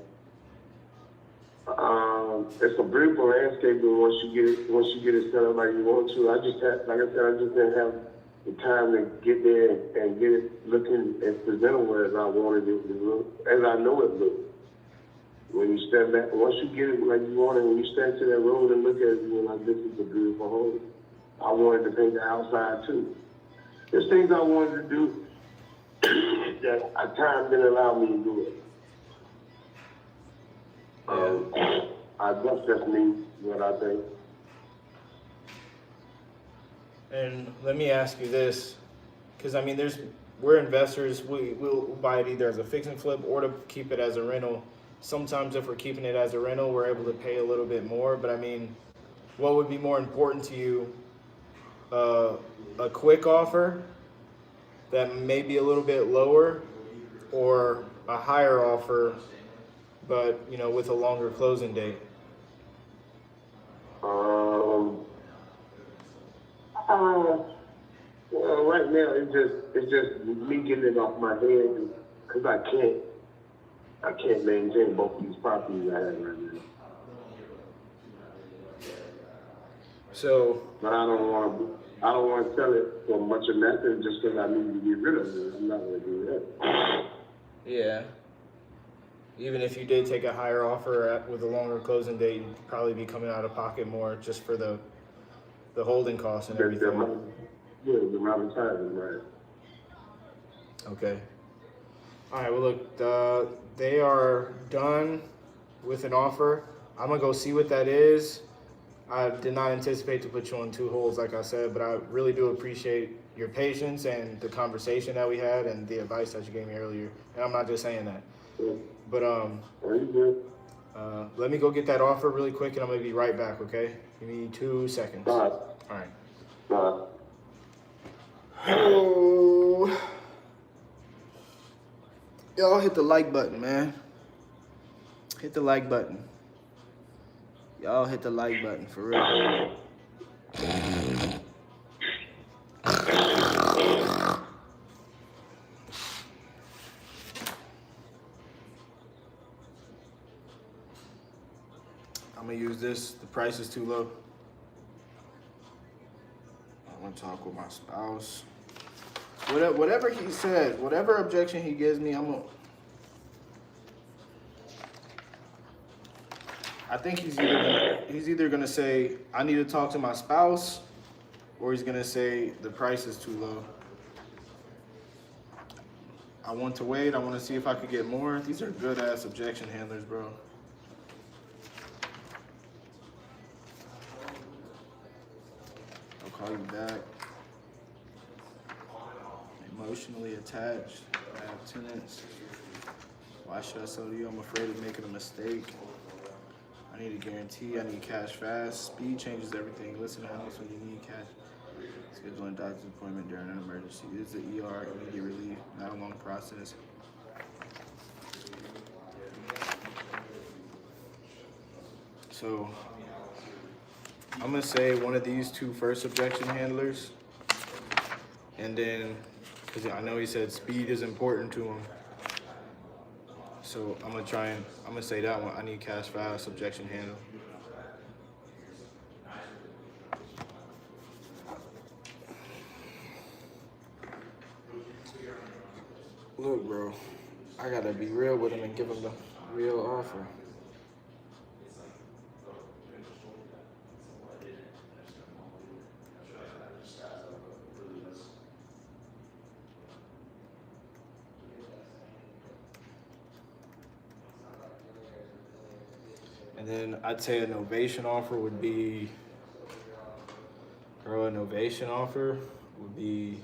H: It's a beautiful landscape, but once you get it set up like you want to, I just didn't have the time to get there and get it looking as presentable as I wanted it to look, as I know it looks. When you step back, once you get it like you want it, when you step to that road and look at it, you're like, this is a beautiful home. I wanted to paint the outside too. There's things I wanted to do that time didn't allow me to do it. I guess that's me, what I think.
A: And let me ask you this, because I mean, we're investors. We'll buy it either as a fix and flip or to keep it as a rental. Sometimes if we're keeping it as a rental, we're able to pay a little bit more. But I mean, what would be more important to you? A quick offer that may be a little bit lower, or a higher offer, but you know, with a longer closing date?
H: Well, right now it's just me getting it off my head because I can't maintain both these properties I have right now.
A: So,
H: but I don't want to sell it for much of nothing just because I need to get rid of it. I'm not going to do that.
A: yeah. Even if you did take a higher offer with a longer closing date, you'd probably be coming out of pocket more just for the holding costs and everything.
H: The amount of time, right?
A: Okay. All right. Well, look, they are done with an offer. I'm gonna go see what that is. I did not anticipate to put you on 2 holds, like I said, but I really do appreciate your patience and the conversation that we had and the advice that you gave me earlier. And I'm not just saying that. But let me go get that offer really quick, and I'm gonna be right back. Okay? Give me 2 seconds. All right. Oh, y'all hit the like button, man. Hit the like button. Y'all hit the like button for real. I'm gonna use this. The price is too low. I'm gonna talk with my spouse. Whatever he says, whatever objection he gives me, I think he's either gonna say I need to talk to my spouse, or he's gonna say the price is too low. I want to wait. I want to see if I could get more. These are good ass objection handlers, bro. I'll call you back. Emotionally attached. I have tenants. Why should I sell to you? I'm afraid of making a mistake. I need a guarantee. I need cash fast. Speed changes everything. Listen to house when you need cash. Scheduling doctor's appointment during an emergency. Is the ER immediate relief, not a long process. So I'm gonna say one of these two first objection handlers, and then because I know he said speed is important to him. So I'm gonna say that one. I need cash fast objection handle. Look, bro, I gotta be real with him and give him the real offer. And then I'd say a novation offer would be, bro, a novation offer would be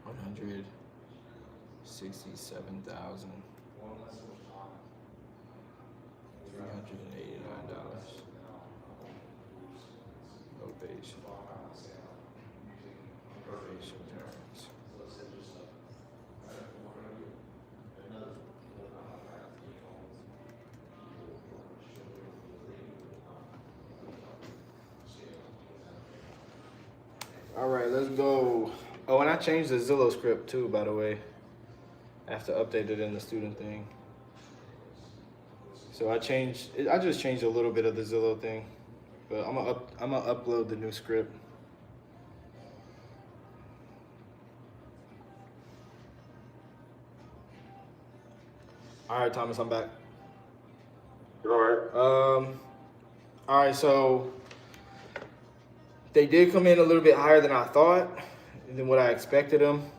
A: 167,389. Novation. Novation terms. All right, let's go. Oh, and I changed the Zillow script too, by the way. I have to update it in the student thing. So I just changed a little bit of the Zillow thing, but I'm gonna upload the new script. All right, Thomas, I'm back.
H: All right.
A: All right, so they did come in a little bit higher than I thought, than what I expected them.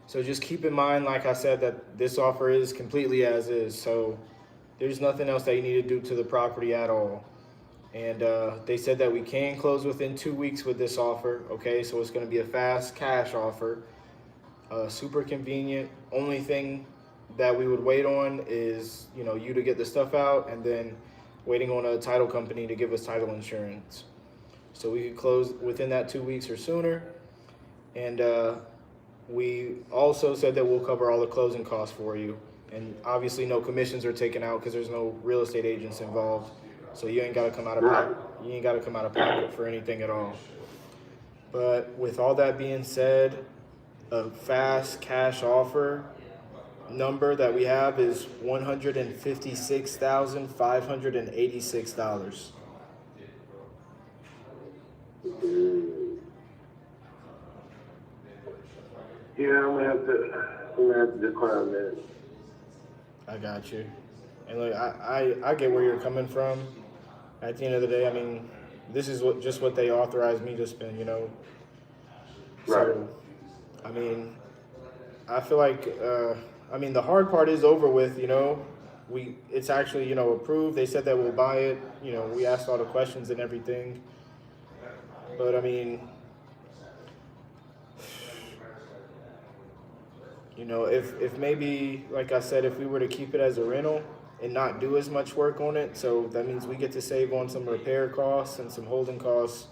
A: So just keep in mind, like I said, that this offer is completely as is. So there's nothing else that you need to do to the property at all. And they said that we can close within 2 weeks with this offer. Okay, so it's going to be a fast cash offer, super convenient. Only thing that we would wait on is, you to get the stuff out, and then waiting on a title company to give us title insurance. So we could close within that 2 weeks or sooner. And we also said that we'll cover all the closing costs for you. And obviously no commissions are taken out because there's no real estate agents involved. So you ain't got to come out of pocket. You ain't got to come out of pocket for anything at all. But with all that being said, a fast cash offer number that we have is $156,586.
H: Yeah, I'm gonna have to decline that.
A: I got you. And look, I get where you're coming from. At the end of the day, I mean, this is what they authorized me to spend, So,
H: Right.
A: I mean, I feel like, the hard part is over with, It's actually, approved. They said that we'll buy it. We asked all the questions and everything. But, if maybe, like I said, if we were to keep it as a rental and not do as much work on it, so that means we get to save on some repair costs and some holding costs.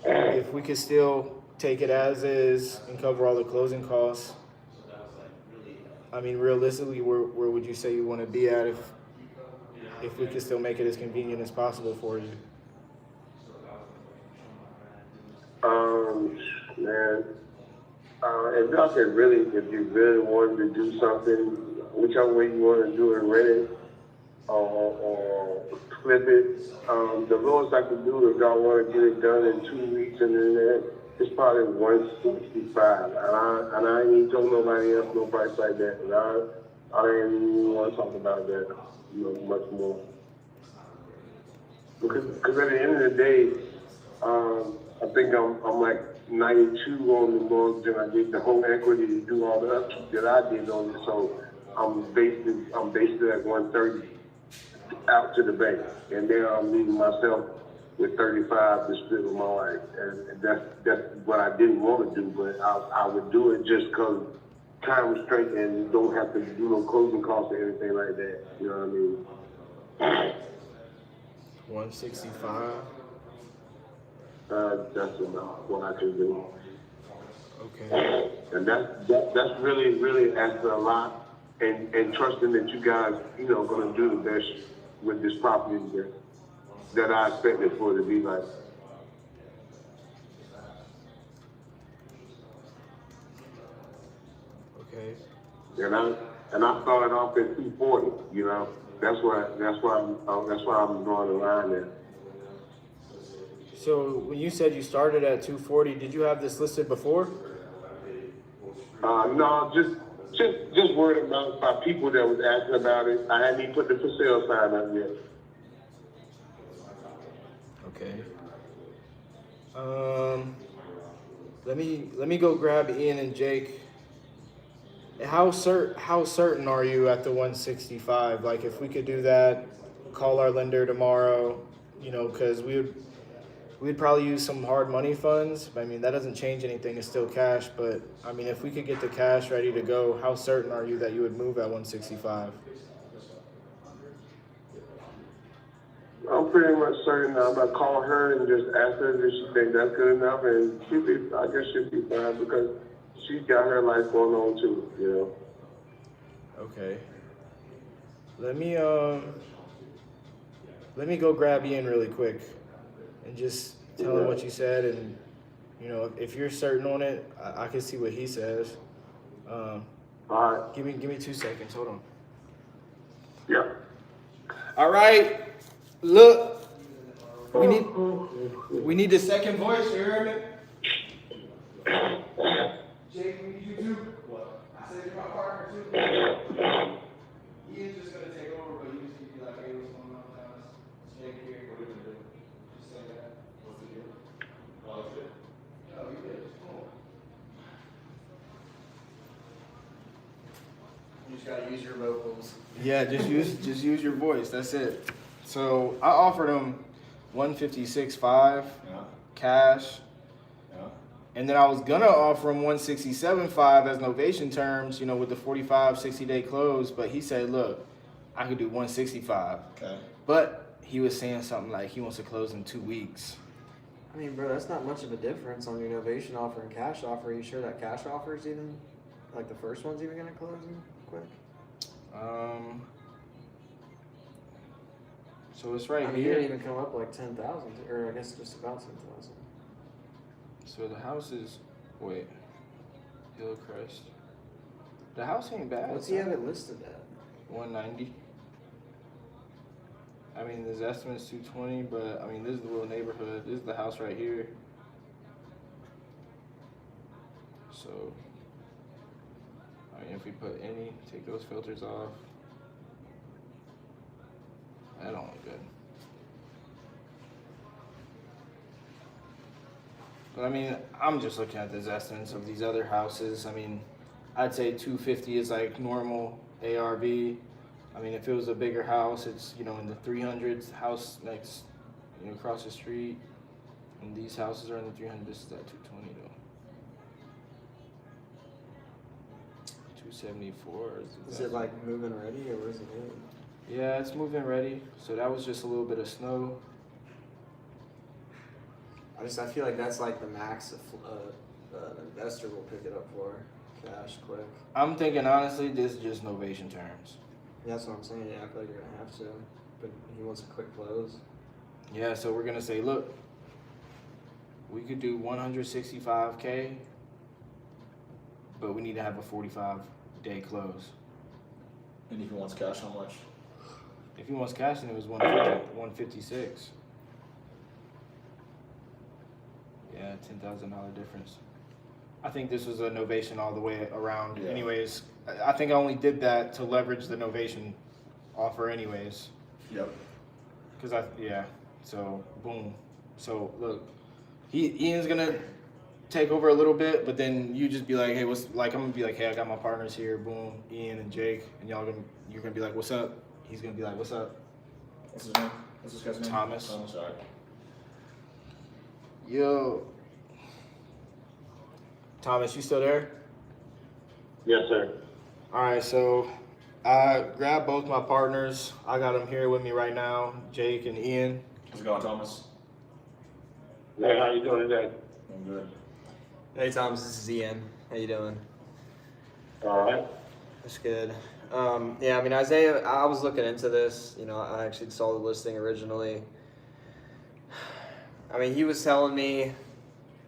A: If we could still take it as is and cover all the closing costs, realistically, where would you say you want to be at if we could still make it as convenient as possible for you?
H: Man, if you really wanted to do something, whichever way you want to do it, rent it or flip it, the lowest I can do if y'all want to get it done in 2 weeks and then it's probably 165, and I ain't even told nobody else no price like that, and I ain't even want to talk about that, much more. Because at the end of the day, I think I'm like 92 on the mortgage, and I get the whole equity to do all the upkeep that I did on it, so I'm based it at 130 out to the bank, and then I'm leaving myself with 35 to split with my wife, and that's what I didn't want to do, but I would do it just because time restraint and don't have to do no closing costs or anything like that. You know what I mean?
A: 165.
H: That's about what I can do,
A: Okay.
H: and that's really asking a lot, and trusting that you guys, gonna do the best with this property that I expected for it to be like.
A: Okay.
H: And I started off at 240. That's why I'm drawing the line there.
A: So when you said you started at 240, did you have this listed before?
H: No, just word about by people that was asking about it. I hadn't even put the for sale sign up yet.
A: Okay. Let me go grab Ian and Jake. How certain are you at the 165? Like, if we could do that, call our lender tomorrow, because we'd probably use some hard money funds. I mean, that doesn't change anything. It's still cash. But, I mean, if we could get the cash ready to go, how certain are you that you would move at 165?
H: I'm pretty much certain I'm gonna call her and just ask her if she think that's good enough, and I guess she'll be fine because she's got her life going on too.
A: Okay. Let me go grab Ian really quick and just tell him what you said, and if you're certain on it, I can see what he says.
H: All right.
A: Give me 2 seconds. Hold on.
H: Yeah.
A: All right. Look, we need the second voice. You heard me? Jake, we need you too. What? I said you're my partner too. Ian's just gonna take over, but you just need to be like, hey, what's going on, Thomas? It's Jake here. What are we gonna do? Just say that. What's the deal? Oh, it's good. Oh, you did. Cool. You just gotta use your vocals. Yeah, just use your voice. That's it. So I offered him 156.5 cash. And then I was gonna offer him 167.5 as novation terms, with the 45, 60-day close. But he said, look, I could do 165. Okay. But he was saying something like he wants to close in 2 weeks.
B: I mean, bro, that's not much of a difference on your novation offer and cash offer. Are you sure that cash offer is even, like the first one's even gonna close in quick?
A: So it's right
B: I mean,
A: here.
B: you didn't even come up like 10,000, or I guess just about 10,000.
A: So the house is, wait, Hillcrest. The house ain't bad.
B: What's he have it listed at?
A: 190. I mean, his estimate's 220, but I mean, this is the little neighborhood. This is the house right here. So, I mean, if we put take those filters off, that don't look good. But I mean, I'm just looking at the estimates of these other houses. I mean, I'd say 250 is like normal ARV. I mean, if it was a bigger house, it's, in the 300s. House next, across the street. And these houses are in the 300s. This is at 220 though. 274.
B: Is it like moving ready, or is it good?
A: Yeah, it's moving ready. So that was just a little bit of snow.
B: I feel like that's like the max an investor will pick it up for cash quick.
A: I'm thinking honestly, this is just novation terms.
B: Yeah, that's what I'm saying. Yeah, I feel like you're gonna have to, but he wants a quick close.
A: Yeah, so we're gonna say, look, we could do 165K, but we need to have a 45-day close.
I: And if he wants cash, how much?
A: If he wants cash, then it was 150, 156. Yeah, Yeah, $10,000 difference. I think this was a novation all the way around.
I: Yeah.
A: Anyways, I think I only did that to leverage the novation offer anyways.
I: Yep.
A: So boom. So look, Ian's gonna take over a little bit, but then you just be like, hey, I'm gonna be like, hey, I got my partners here, boom, Ian and Jake, and you're gonna be like, what's up? He's gonna be like, what's up?
I: What's his name? What's this guy's name?
A: Thomas.
I: Oh, sorry.
A: Yo. Thomas, you still there?
H: Yes, sir.
A: All right, so I grabbed both my partners. I got them here with me right now, Jake and Ian.
I: How's it going, Thomas?
H: Hey, how you doing today?
I: I'm good.
B: Hey Thomas, this is Ian. How you doing?
H: All right.
B: That's good. Yeah, I mean, Isaiah, I was looking into this. You know, I actually saw the listing originally. I mean, he was telling me,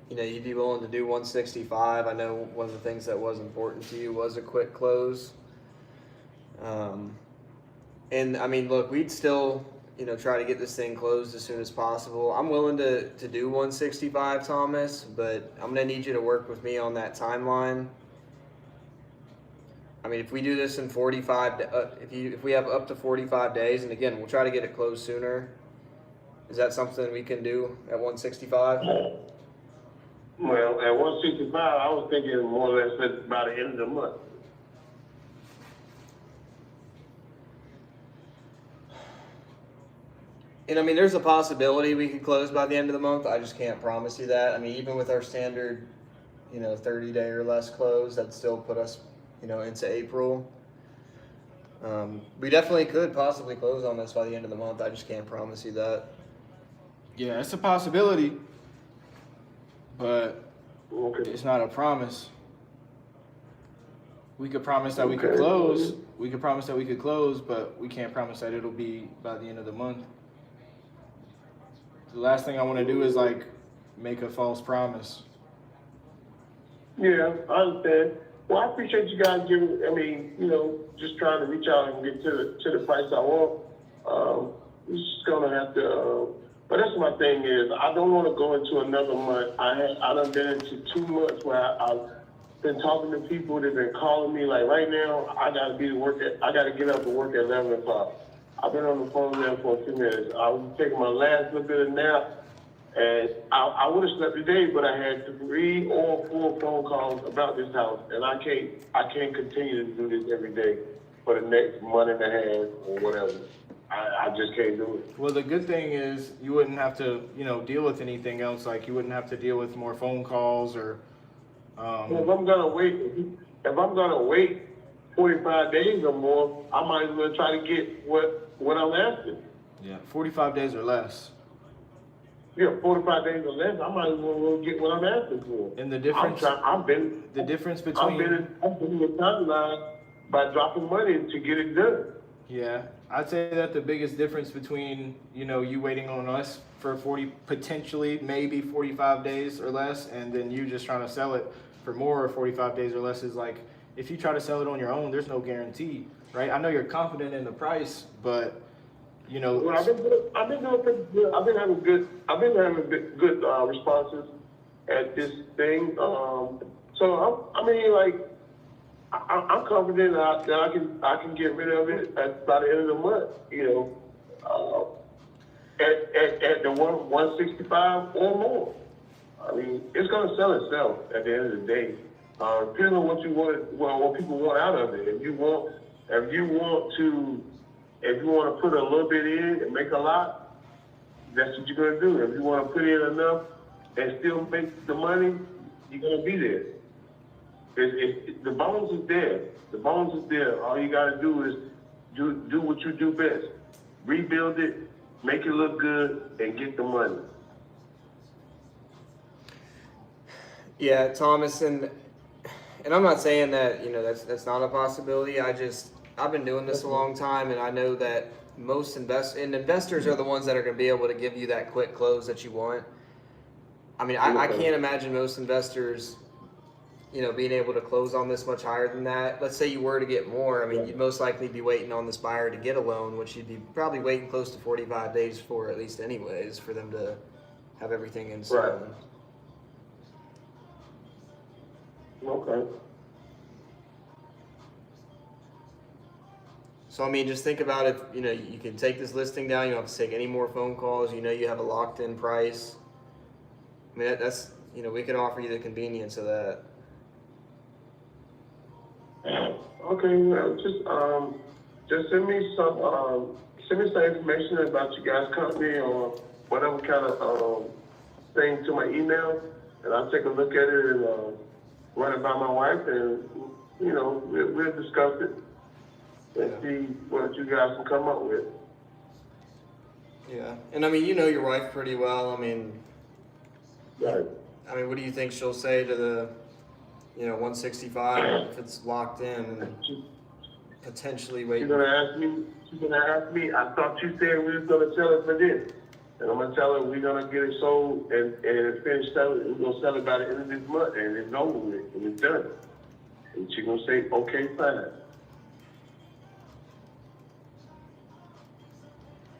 B: you know, you'd be willing to do 165. I know one of the things that was important to you was a quick close. And I mean, look, we'd still, you know, try to get this thing closed as soon as possible. I'm willing to do 165, Thomas, but I'm gonna need you to work with me on that timeline. I mean, if we do this in 45, if we have up to 45 days, and again, we'll try to get it closed sooner. Is that something we can do at 165?
H: Well, at 165, I was thinking more or less at by the end of the month.
B: And I mean, there's a possibility we could close by the end of the month. I just can't promise you that. I mean, even with our standard, you know, 30-day or less close, that'd still put us, you know, into April. We definitely could possibly close on this by the end of the month. I just can't promise you that.
A: Yeah, it's a possibility, but
H: Okay.
A: it's not a promise. We could promise that we could close. We could promise that we could close, but we can't promise that it'll be by the end of the month. The last thing I want to do is like make a false promise.
H: Yeah, I understand. Well, I appreciate you guys giving. I mean, you know, just trying to reach out and get to the price I want. We're just gonna have to. But that's my thing is, I don't want to go into another month. I done been into 2 months where I've been talking to people that've been calling me. Like right now, I gotta get up and work at 11 o'clock. I've been on the phone with them for a few minutes. I was taking my last little bit of nap, and I would have slept today, but I had 3 or 4 phone calls about this house, and I can't continue to do this every day for the next month and a half or whatever. I just can't do it.
A: Well, the good thing is you wouldn't have to, you know, deal with anything else. Like you wouldn't have to deal with more phone calls or.
H: If I'm gonna wait 45 days or more, I might as well try to get what I'm asking.
A: Yeah, 45 days or less.
H: Yeah, 45 days or less, I might as well get what I'm asking for.
A: And the difference.
H: I've been
A: the difference
H: in
A: between.
H: the timeline by dropping money to get it done.
A: Yeah, I'd say that the biggest difference between, you know, you waiting on us for potentially maybe 45 days or less, and then you just trying to sell it for more or 45 days or less is like, if you try to sell it on your own, there's no guarantee, right? I know you're confident in the price, but you know.
H: Well, I've been doing pretty good. I've been having good responses at this thing. So I'm confident that I can get rid of it by the end of the month. You know, at the 165 or more. I mean, it's gonna sell itself at the end of the day. Depending on what you want, what people want out of it. If you want to put a little bit in and make a lot, that's what you're gonna do. If you want to put in enough and still make the money, you're gonna be there. The bones is there. The bones is there. All you gotta do is do what you do best. Rebuild it, make it look good, and get the money.
B: Yeah, Thomas, and I'm not saying that, you know, that's not a possibility. I've been doing this a long time, and I know that most investors are the ones that are going to be able to give you that quick close that you want. I mean, I can't imagine most investors, you know, being able to close on this much higher than that. Let's say you were to get more. I mean, you'd most likely be waiting on this buyer to get a loan, which you'd be probably waiting close to 45 days for at least anyways, for them to have everything in stone.
H: Okay.
B: So I mean, just think about if you can take this listing down. You don't have to take any more phone calls. You have a locked-in price. I mean, that's we can offer you the convenience of that.
H: Okay, well, just send me some information about you guys' company or whatever kind of thing to my email, and I'll take a look at it and run it by my wife, and we'll discuss it and see what you guys can come up with.
B: Yeah, and I mean, you know your wife pretty well.
H: Right.
B: I mean, what do you think she'll say to the 165 if it's locked in and potentially waiting?
H: She's gonna ask me, I thought you said we was gonna sell it for this. And I'm gonna tell her we're gonna get it sold and finish selling it. We're gonna sell it by the end of this month and it's over with and it's done. And she's gonna say, okay, fine.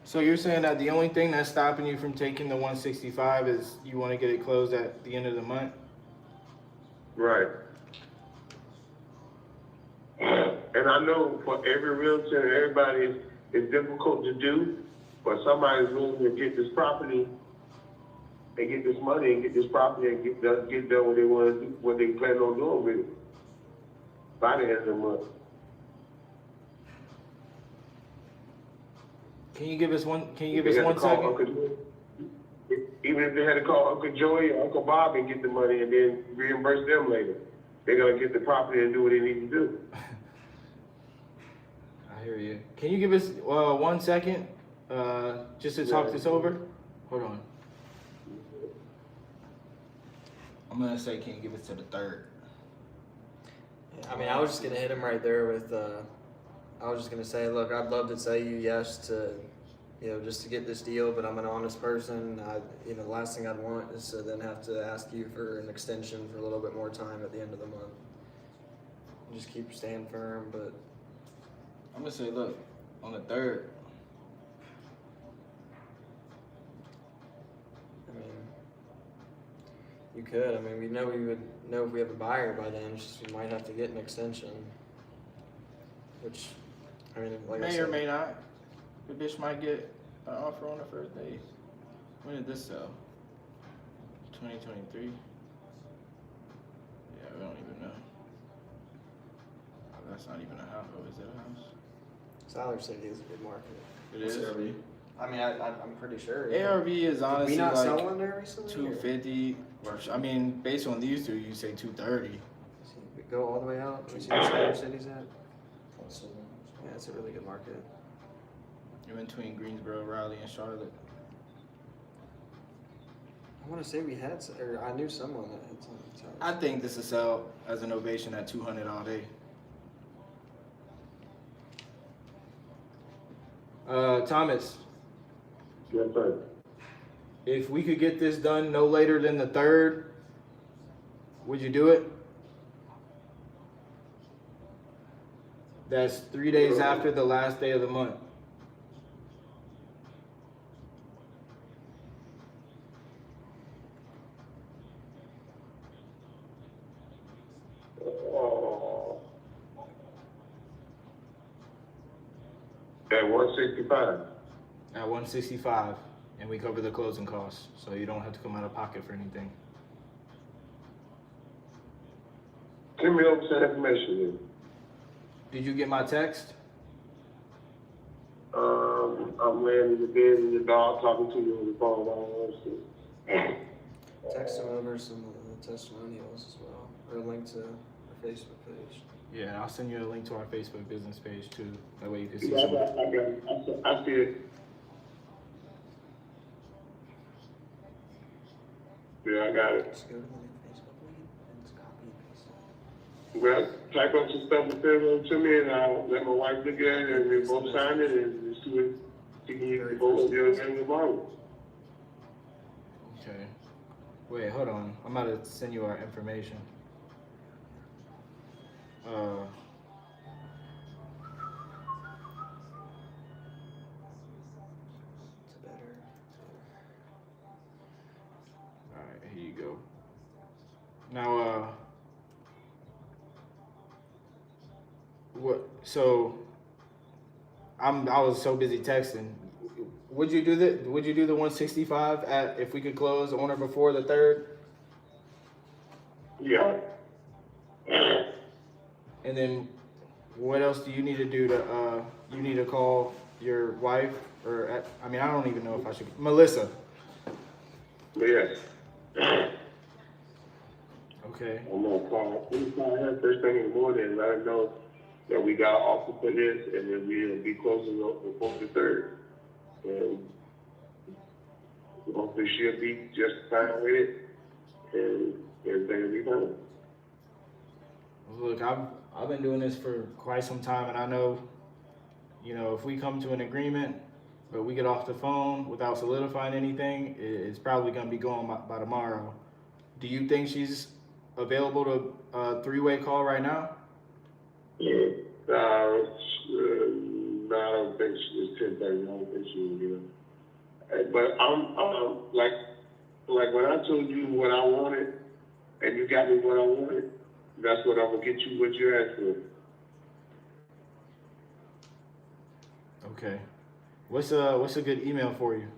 A: So you're saying that the only thing that's stopping you from taking the 165 is you want to get it closed at the end of the month?
H: Right. And I know for every realtor and everybody, it's difficult to do, but somebody's willing to get this property and get this money and get this property and get done what they want to do, what they plan on doing with it by the end of the month.
A: Can you give us one
H: They
A: 1
H: had to call
A: second?
H: Uncle Joey. Even if they had to call Uncle Joey or Uncle Bob and get the money and then reimburse them later, they're gonna get the property and do what they need to do.
A: I hear you. Can you give us 1 second just to talk this over? Hold on. I'm gonna say, can you give us to the 3rd?
B: I mean, I was just gonna hit him right there with. I was just gonna say, look, I'd love to say you yes to, just to get this deal, but I'm an honest person. The last thing I'd want is to then have to ask you for an extension for a little bit more time at the end of the month. Just keep staying firm, but
A: I'm gonna say, look, on the 3rd.
B: I mean, you could. I mean, we would know if we have a buyer by then. It's just we might have to get an extension, which, I mean, like I
A: May
B: said,
A: or may not. The bitch might get an offer on the first day. When did this sell? 2023? Yeah, we don't even know. Oh, that's not even a house. Oh, is it a house?
B: Siler City is a good market.
A: It is.
B: I mean, I'm pretty sure.
A: ARV is
B: Did
A: honestly
B: we not
A: like
B: sell one there recently?
A: 250. I mean, based on these two, you say 230.
B: We go all the way out. We see where Siler City's at. Yeah, it's a really good market.
A: You're in between Greensboro, Raleigh, and Charlotte.
B: I want to say we had, or I knew someone that had some.
A: I think this is sell as an ovation at 200 all day. Thomas,
H: Yes, sir.
A: if we could get this done no later than the 3rd, would you do it? That's 3 days after the last day of the month.
H: At 165.
A: At 165, and we cover the closing costs, so you don't have to come out of pocket for anything.
H: Send me over some information then.
A: Did you get my text?
H: I'm laying in the bed with the dog talking to you on the phone. I don't understand.
B: Text them over some testimonials as well, or a link to our Facebook page.
A: Yeah, I'll send you a link to our Facebook business page too. That way you can see
H: Yeah,
A: some.
H: I see it. Yeah, I got it.
B: Just go to the link Facebook link and just copy and paste it.
H: Well, type up some stuff and send it to me, and I'll let my wife look at it, and we both sign it, and see what she can both do at the end of the morning.
A: Okay. Wait, hold on. I'm about to send you our information.
B: It's better.
A: All right, here you go. Now, What? So I was so busy texting. Would you do the 165 at if we could close on or before the 3rd?
H: Yeah.
A: And then what else do you need to do to you need to call your wife or I mean I don't even know if I should Melissa.
H: Yes.
A: Okay.
H: I'm gonna call her first thing in the morning and let her know that we got an offer for this and then we'll be closing up before the 3rd. And hopefully she'll be just fine with it and everything will be fine.
A: Look, I've been doing this for quite some time, and I know, if we come to an agreement, but we get off the phone without solidifying anything, it's probably gonna be going by tomorrow. Do you think she's available to a 3-way call right now?
H: Yeah. No, I don't think it's 10:30. I don't think she will get it. But I'm like when I told you what I wanted, and you got me what I wanted. That's what I'm gonna get you what you asked for.
A: Okay. What's a good email for you?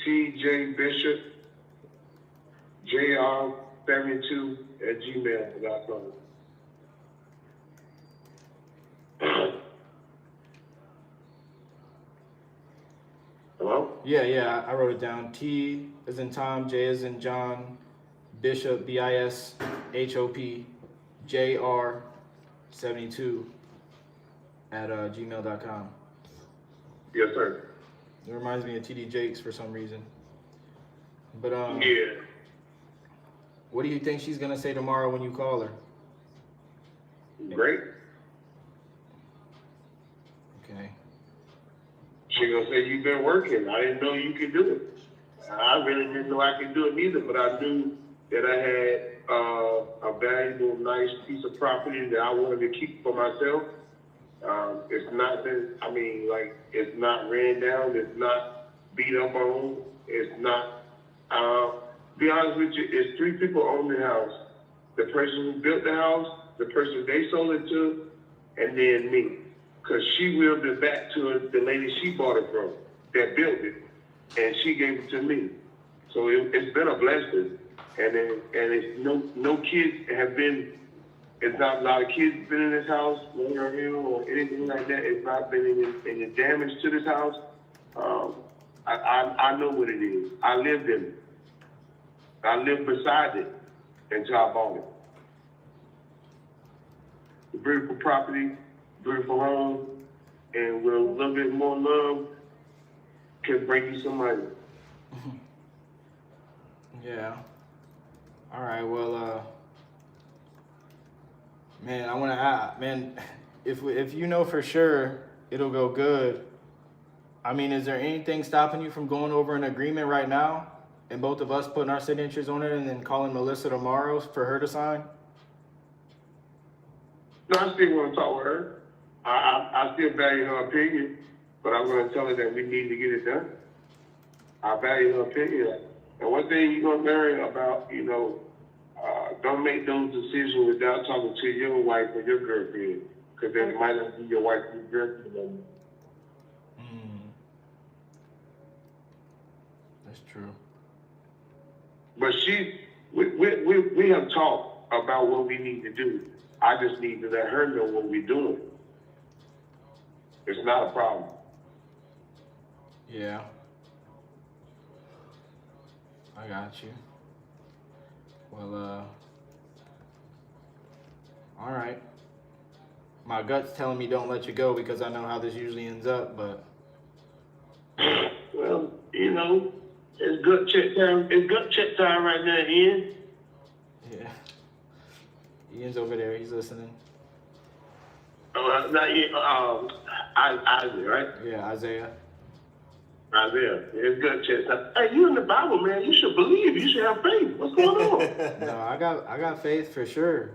H: TJ Bishop JR72@gmail.com. Hello?
A: Yeah, I wrote it down. T as in Tom, J as in John, Bishop, BISHOP, JR72 at gmail.com.
H: Yes, sir.
A: It reminds me of TD Jakes for some reason. But
H: Yeah.
A: what do you think she's gonna say tomorrow when you call her?
H: Great.
A: Okay.
H: She gonna say you've been working. I didn't know you could do it. I really didn't know I could do it neither, but I knew that I had a valuable, nice piece of property that I wanted to keep for myself. It's not been, it's not ran down. It's not beat up on. It's not, be honest with you, it's 3 people own the house. The person who built the house, the person they sold it to, and then me. Because she willed it back to the lady she bought it from, that built it. And she gave it to me. So it's been a blessing. And it's no kids have been, it's not a lot of kids been in this house, or anything like that. It's not been any damage to this house. I know what it is. I lived in it. I lived beside it until I bought it. A beautiful property, beautiful home, and with a little bit more love can bring you some money.
A: Yeah. All right. Well, man, I want to ask, man, if you know for sure it'll go good. I mean, is there anything stopping you from going over an agreement right now, and both of us putting our signatures on it, and then calling Melissa tomorrow for her to sign?
H: No, I still want to talk with her. I still value her opinion, but I'm going to tell her that we need to get it done. I value her opinion. And one thing you're going to learn about, don't make those decisions without talking to your wife or your girlfriend, because it might not be your wife or your girlfriend.
A: That's true.
H: But we have talked about what we need to do. I just need to let her know what we're doing. It's not a problem.
A: Yeah. I got you. Well, all right. My gut's telling me don't let you go because I know how this usually ends up, but.
H: Well, it's gut check time. It's gut check time right now, Ian.
A: Yeah. Ian's over there. He's listening.
H: Not Ian. Isaiah, right?
A: Yeah, Isaiah.
H: Isaiah. It's gut check time. Hey, you in the Bible, man. You should believe. You should have faith. What's going on?
A: No, I got faith for sure.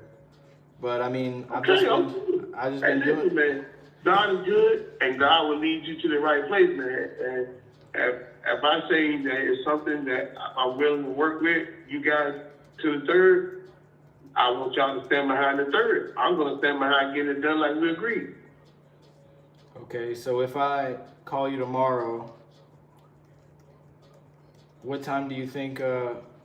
A: But I mean, I've
H: Okay,
A: just been doing.
H: Man. God is good, and God will lead you to the right place, man. And if I say that it's something that I'm willing to work with you guys to the 3rd, I want y'all to stand behind the third. I'm gonna stand behind getting it done like we agreed.
A: Okay, so if I call you tomorrow, what time do you think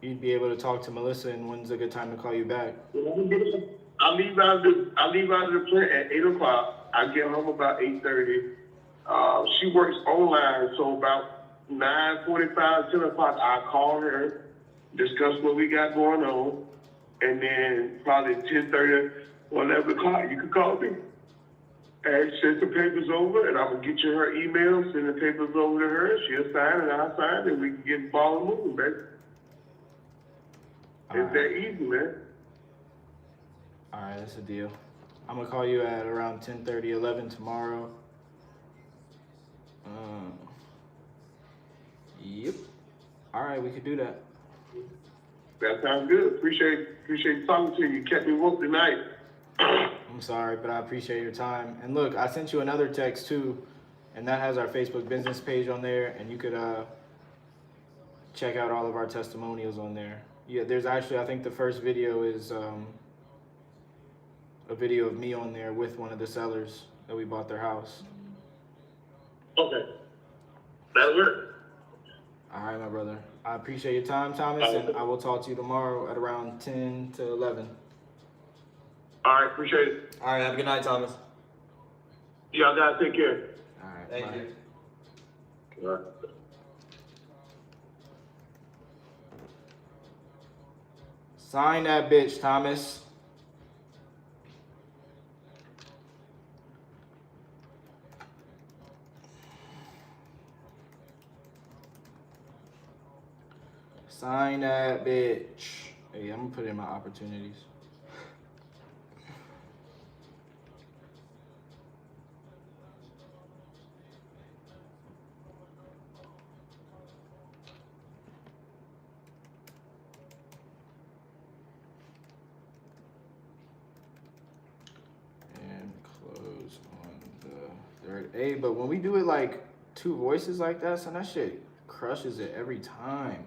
A: you'd be able to talk to Melissa, and when's a good time to call you back?
H: I leave out of the plant at 8 o'clock. I get home about 8:30. She works online, so about 9:45, 10 o'clock, I call her, discuss what we got going on, and then probably 10:30 or 11 o'clock, you can call me and send the papers over, and I will get you her email, send the papers over to her, she'll sign and I'll sign, and we can get the ball moving, baby. It's that easy, man.
A: All right, that's a deal. I'm gonna call you at around 10:30, 11 tomorrow. Yep. All right, we could do that.
H: That sounds good. Appreciate talking to you. You kept me woke tonight.
A: I'm sorry, but I appreciate your time. And look, I sent you another text too, and that has our Facebook business page on there, and you could check out all of our testimonials on there. Yeah, there's actually, I think the first video is a video of me on there with one of the sellers that we bought their house.
H: Okay. That'll work.
A: All right, my brother. I appreciate your time, Thomas, and I will talk to you tomorrow at around 10 to 11.
H: All right, appreciate it.
B: All right, have a good night, Thomas.
H: Y'all guys take care.
A: All right,
B: Thank
A: bye.
B: you.
H: All right.
A: Sign that bitch, Thomas. Sign that bitch. Hey, I'm gonna put in my opportunities. And close on the third. Hey, but when we do it like two voices like that, son, that shit crushes it every time.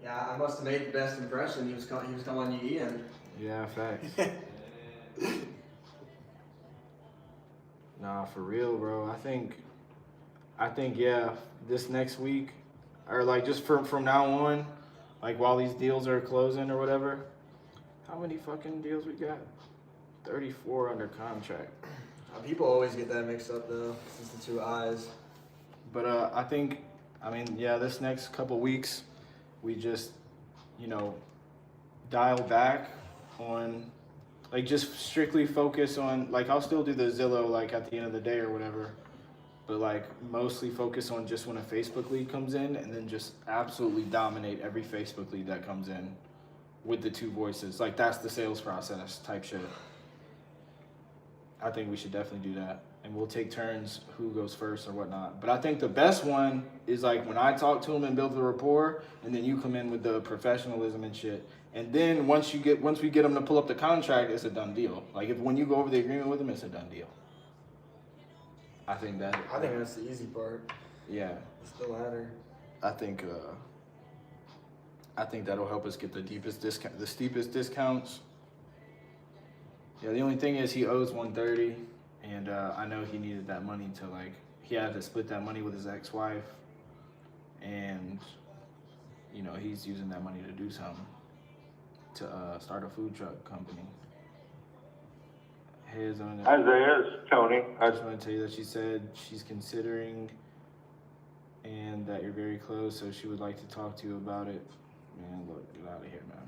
B: Yeah, I must have made the best impression. He was calling you Ian.
A: Yeah, facts. Nah, for real, bro. I think, yeah, this next week, or like just from now on, like while these deals are closing or whatever, how many fucking deals we got? 34 under contract.
B: People always get that mixed up though, since the two eyes.
A: But I mean, yeah, this next couple weeks, we just, dial back on, like, just strictly focus on, like, I'll still do the Zillow, like, at the end of the day or whatever, but, like, mostly focus on just when a Facebook lead comes in, and then just absolutely dominate every Facebook lead that comes in with the two voices. Like, that's the sales process type shit. I think we should definitely do that. And we'll take turns who goes first or whatnot. But I think the best one is like when I talk to him and build the rapport, and then you come in with the professionalism and shit. And then once we get him to pull up the contract, it's a done deal. Like when you go over the agreement with him, it's a done deal. I think
B: that's the easy part.
A: Yeah.
B: It's the ladder.
A: I think that'll help us get the steepest discounts. Yeah, the only thing is he owes 130. And I know he needed that money to, like, he had to split that money with his ex-wife. And, he's using that money to do something. To start a food truck company.
G: Isaiah, it's Tony.
A: I just want to tell you that she said she's considering and that you're very close, so she would like to talk to you about it. Man, look, get out of here, man.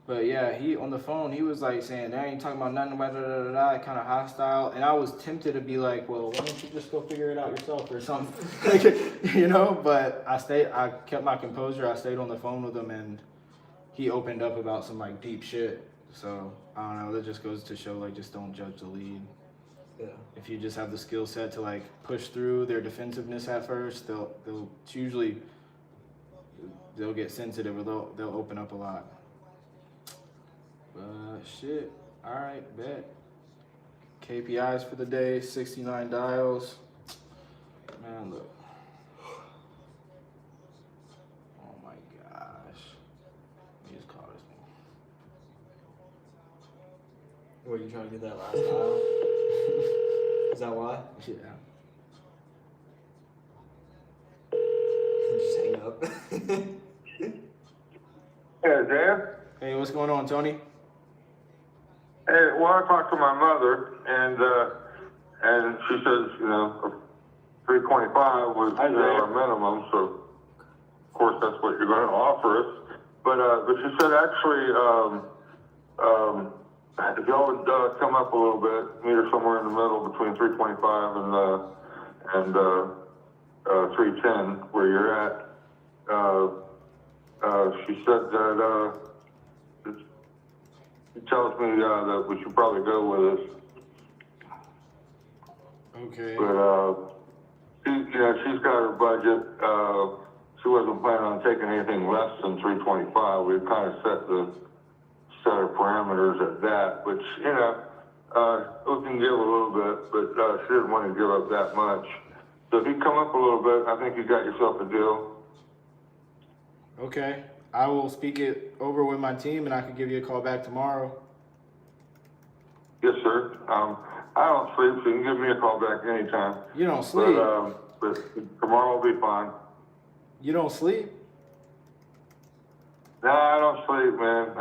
A: But yeah, he on the phone, he was like saying, "They ain't talking about nothing about kind of hostile." And I was tempted to be like, "Well, why don't you just go figure it out yourself or something?" But I kept my composure. I stayed on the phone with him, and he opened up about some like deep shit. So I don't know. That just goes to show, like, just don't judge the lead.
B: Yeah.
A: If you just have the skill set to like push through their defensiveness at first, they'll get sensitive, or they'll open up a lot. Shit. All right, bet. KPIs for the day, 69 dials. Man, look. Oh my gosh. Let me just call this
B: What, you trying to get that last aisle? Is that why?
A: Yeah.
B: Just hang up.
G: Hey, Dan?
A: Hey, what's going on, Tony?
G: Hey, well, I talked to my mother, and she says, 325 was our minimum, so of course that's what you're going to offer us. But she said actually, if y'all would come up a little bit, meet her somewhere in the middle between 325 and 310, where you're at. She said that she tells me that we should probably go with us.
A: Okay.
G: But she's got her budget. She wasn't planning on taking anything less than 325. We kind of set her parameters at that, which we can give a little bit, but she didn't want to give up that much. So if you come up a little bit, I think you got yourself a deal.
A: Okay. I will speak it over with my team, and I can give you a call back tomorrow.
G: Yes, sir. I don't sleep, so you can give me a call back anytime.
A: You don't sleep?
G: But tomorrow will be fine.
A: You don't sleep?
G: No, I don't sleep, man.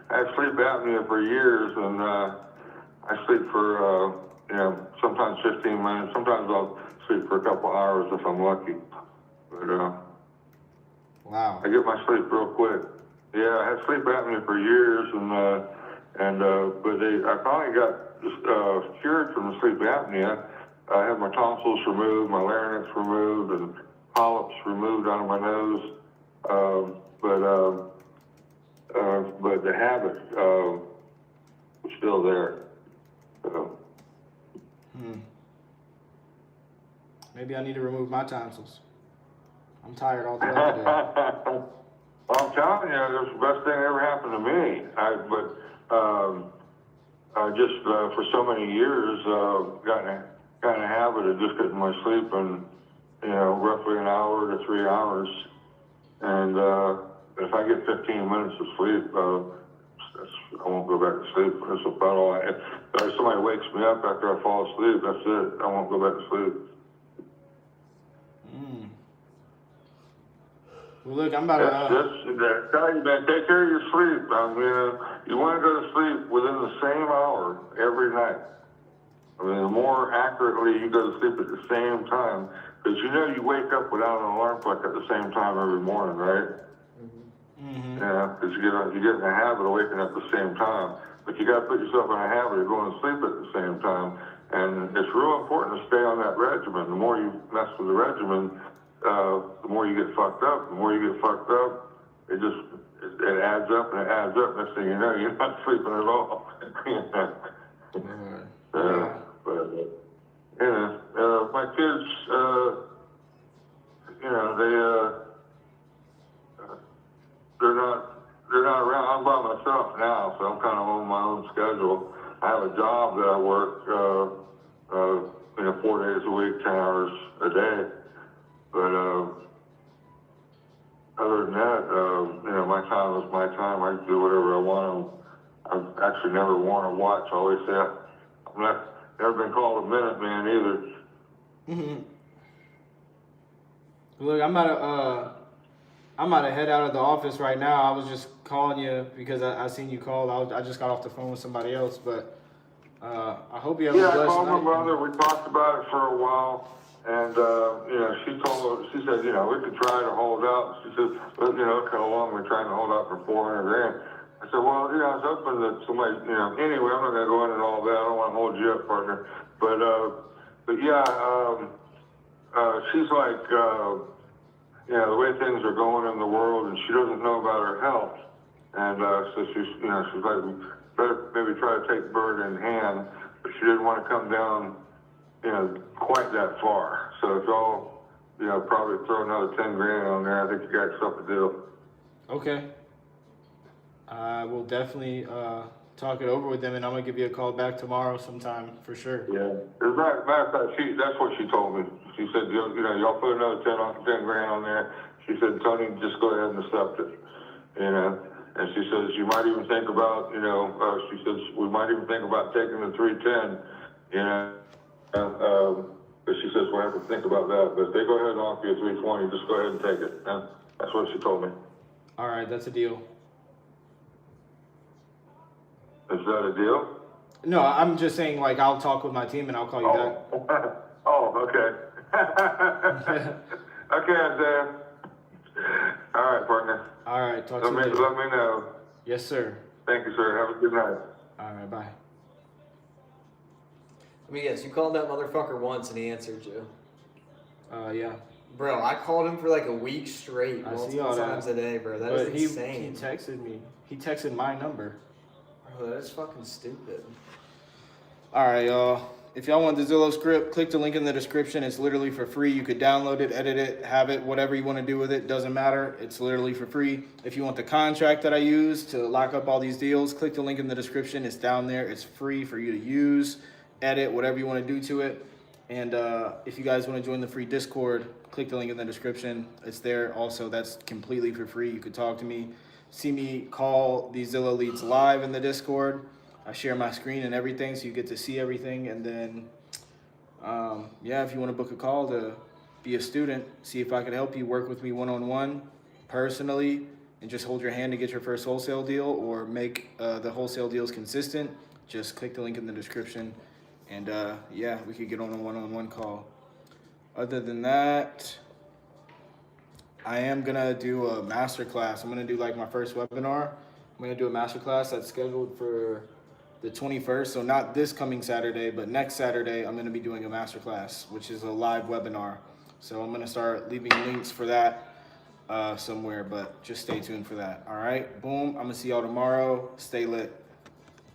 G: I had sleep apnea for years, and I sleep for, sometimes 15 minutes. Sometimes I'll sleep for a couple hours if I'm lucky. But,
A: Wow.
G: I get my sleep real quick. Yeah, I had sleep apnea for years, but I finally got cured from the sleep apnea. I had my tonsils removed, my larynx removed, and polyps removed out of my nose. But the habit was still there. So.
A: Maybe I need to remove my tonsils. I'm tired all throughout the day.
G: Well, I'm telling you, it was the best thing that ever happened to me. For so many years, got in a habit of just getting my sleep in, roughly an hour to 3 hours. And if I get 15 minutes of sleep, I won't go back to sleep. That's about all. If somebody wakes me up after I fall asleep, that's it. I won't go back to sleep.
A: Well, look, I'm about to...
G: tell you, man, take care of your sleep. You want to go to sleep within the same hour every night. The more accurately you go to sleep at the same time, because you wake up without an alarm clock at the same time every morning, right?
A: Mm-hmm.
G: Yeah, because you get in the habit of waking up at the same time. But you got to put yourself in a habit of going to sleep at the same time. And it's real important to stay on that regimen. The more you mess with the regimen, the more you get fucked up. The more you get fucked up, it adds up and it adds up. Next thing you know, you're not sleeping at all. My kids, they're not around. I'm by myself now, so I'm kind of on my own schedule. I have a job that I work, 4 days a week, 10 hours a day. But other than that, my time is my time. I can do whatever I want. I've actually never worn a watch. I always say I've never been called a minute man either.
A: Mm-hmm. Look, I'm about to head out of the office right now. I was just calling you because I seen you call. I just got off the phone with somebody else, but I hope you have a blessed night.
G: I called my brother. We talked about it for a while. And, she said, we could try to hold out. She said, look how long we're trying to hold out for 400 grand. I said, well, I was hoping that somebody, anyway, I'm not going to go into all that. I don't want to hold you up, partner. But she's like, the way things are going in the world, and she doesn't know about her health. And so she's like, better maybe try to take bird in hand. But she didn't want to come down quite that far. So if y'all, probably throw another 10 grand on there, I think you got yourself a deal. Okay.
A: I will definitely talk it over with them, and I'm gonna give you a call back tomorrow sometime for sure.
G: Yeah. As a matter of fact, that's what she told me. She said, y'all put another 10 grand on there. She said, Tony, just go ahead and accept it. And she says, you might even think about, she says, we might even think about taking the 310, but she says, we'll have to think about that. But if they go ahead and offer you 320, just go ahead and take it. And that's what she told me.
A: All right, that's a deal.
G: Is that a deal?
A: No, I'm just saying, like, I'll talk with my team and I'll call you back.
G: Okay. Okay, Isaiah. All right, partner.
A: All right, talk to you later.
G: Let me know.
A: Yes, sir.
G: Thank you, sir. Have a good night.
A: All right, bye.
B: I mean, yes, you called that motherfucker once and he answered you.
A: Yeah.
B: Bro, I called him for like a week straight,
A: I see
B: multiple
A: all that.
B: times a day, bro. That
A: But
B: is insane.
A: he texted me. He texted my number.
B: Bro, that is fucking stupid.
A: All right, y'all. If y'all want the Zillow script, click the link in the description. It's literally for free. You could download it, edit it, have it, whatever you want to do with it. Doesn't matter. It's literally for free. If you want the contract that I use to lock up all these deals, click the link in the description. It's down there. It's free for you to use, edit, whatever you want to do to it. And if you guys want to join the free Discord, click the link in the description. It's there also. That's completely for free. You could talk to me, see me call these Zillow leads live in the Discord. I share my screen and everything, so you get to see everything. And then, yeah, if you want to book a call to be a student, see if I can help you, work with me one-on-one, personally, and just hold your hand to get your first wholesale deal or make the wholesale deals consistent, just click the link in the description. And, yeah, we could get on a one-on-one call. Other than that, I am going to do a masterclass. I'm going to do, like, my first webinar. I'm going to do a masterclass that's scheduled for the 21st, so not this coming Saturday, but next Saturday, I'm going to be doing a masterclass, which is a live webinar. So I'm going to start leaving links for that somewhere, but just stay tuned for that. All right, boom. I'm going to see y'all tomorrow. Stay lit.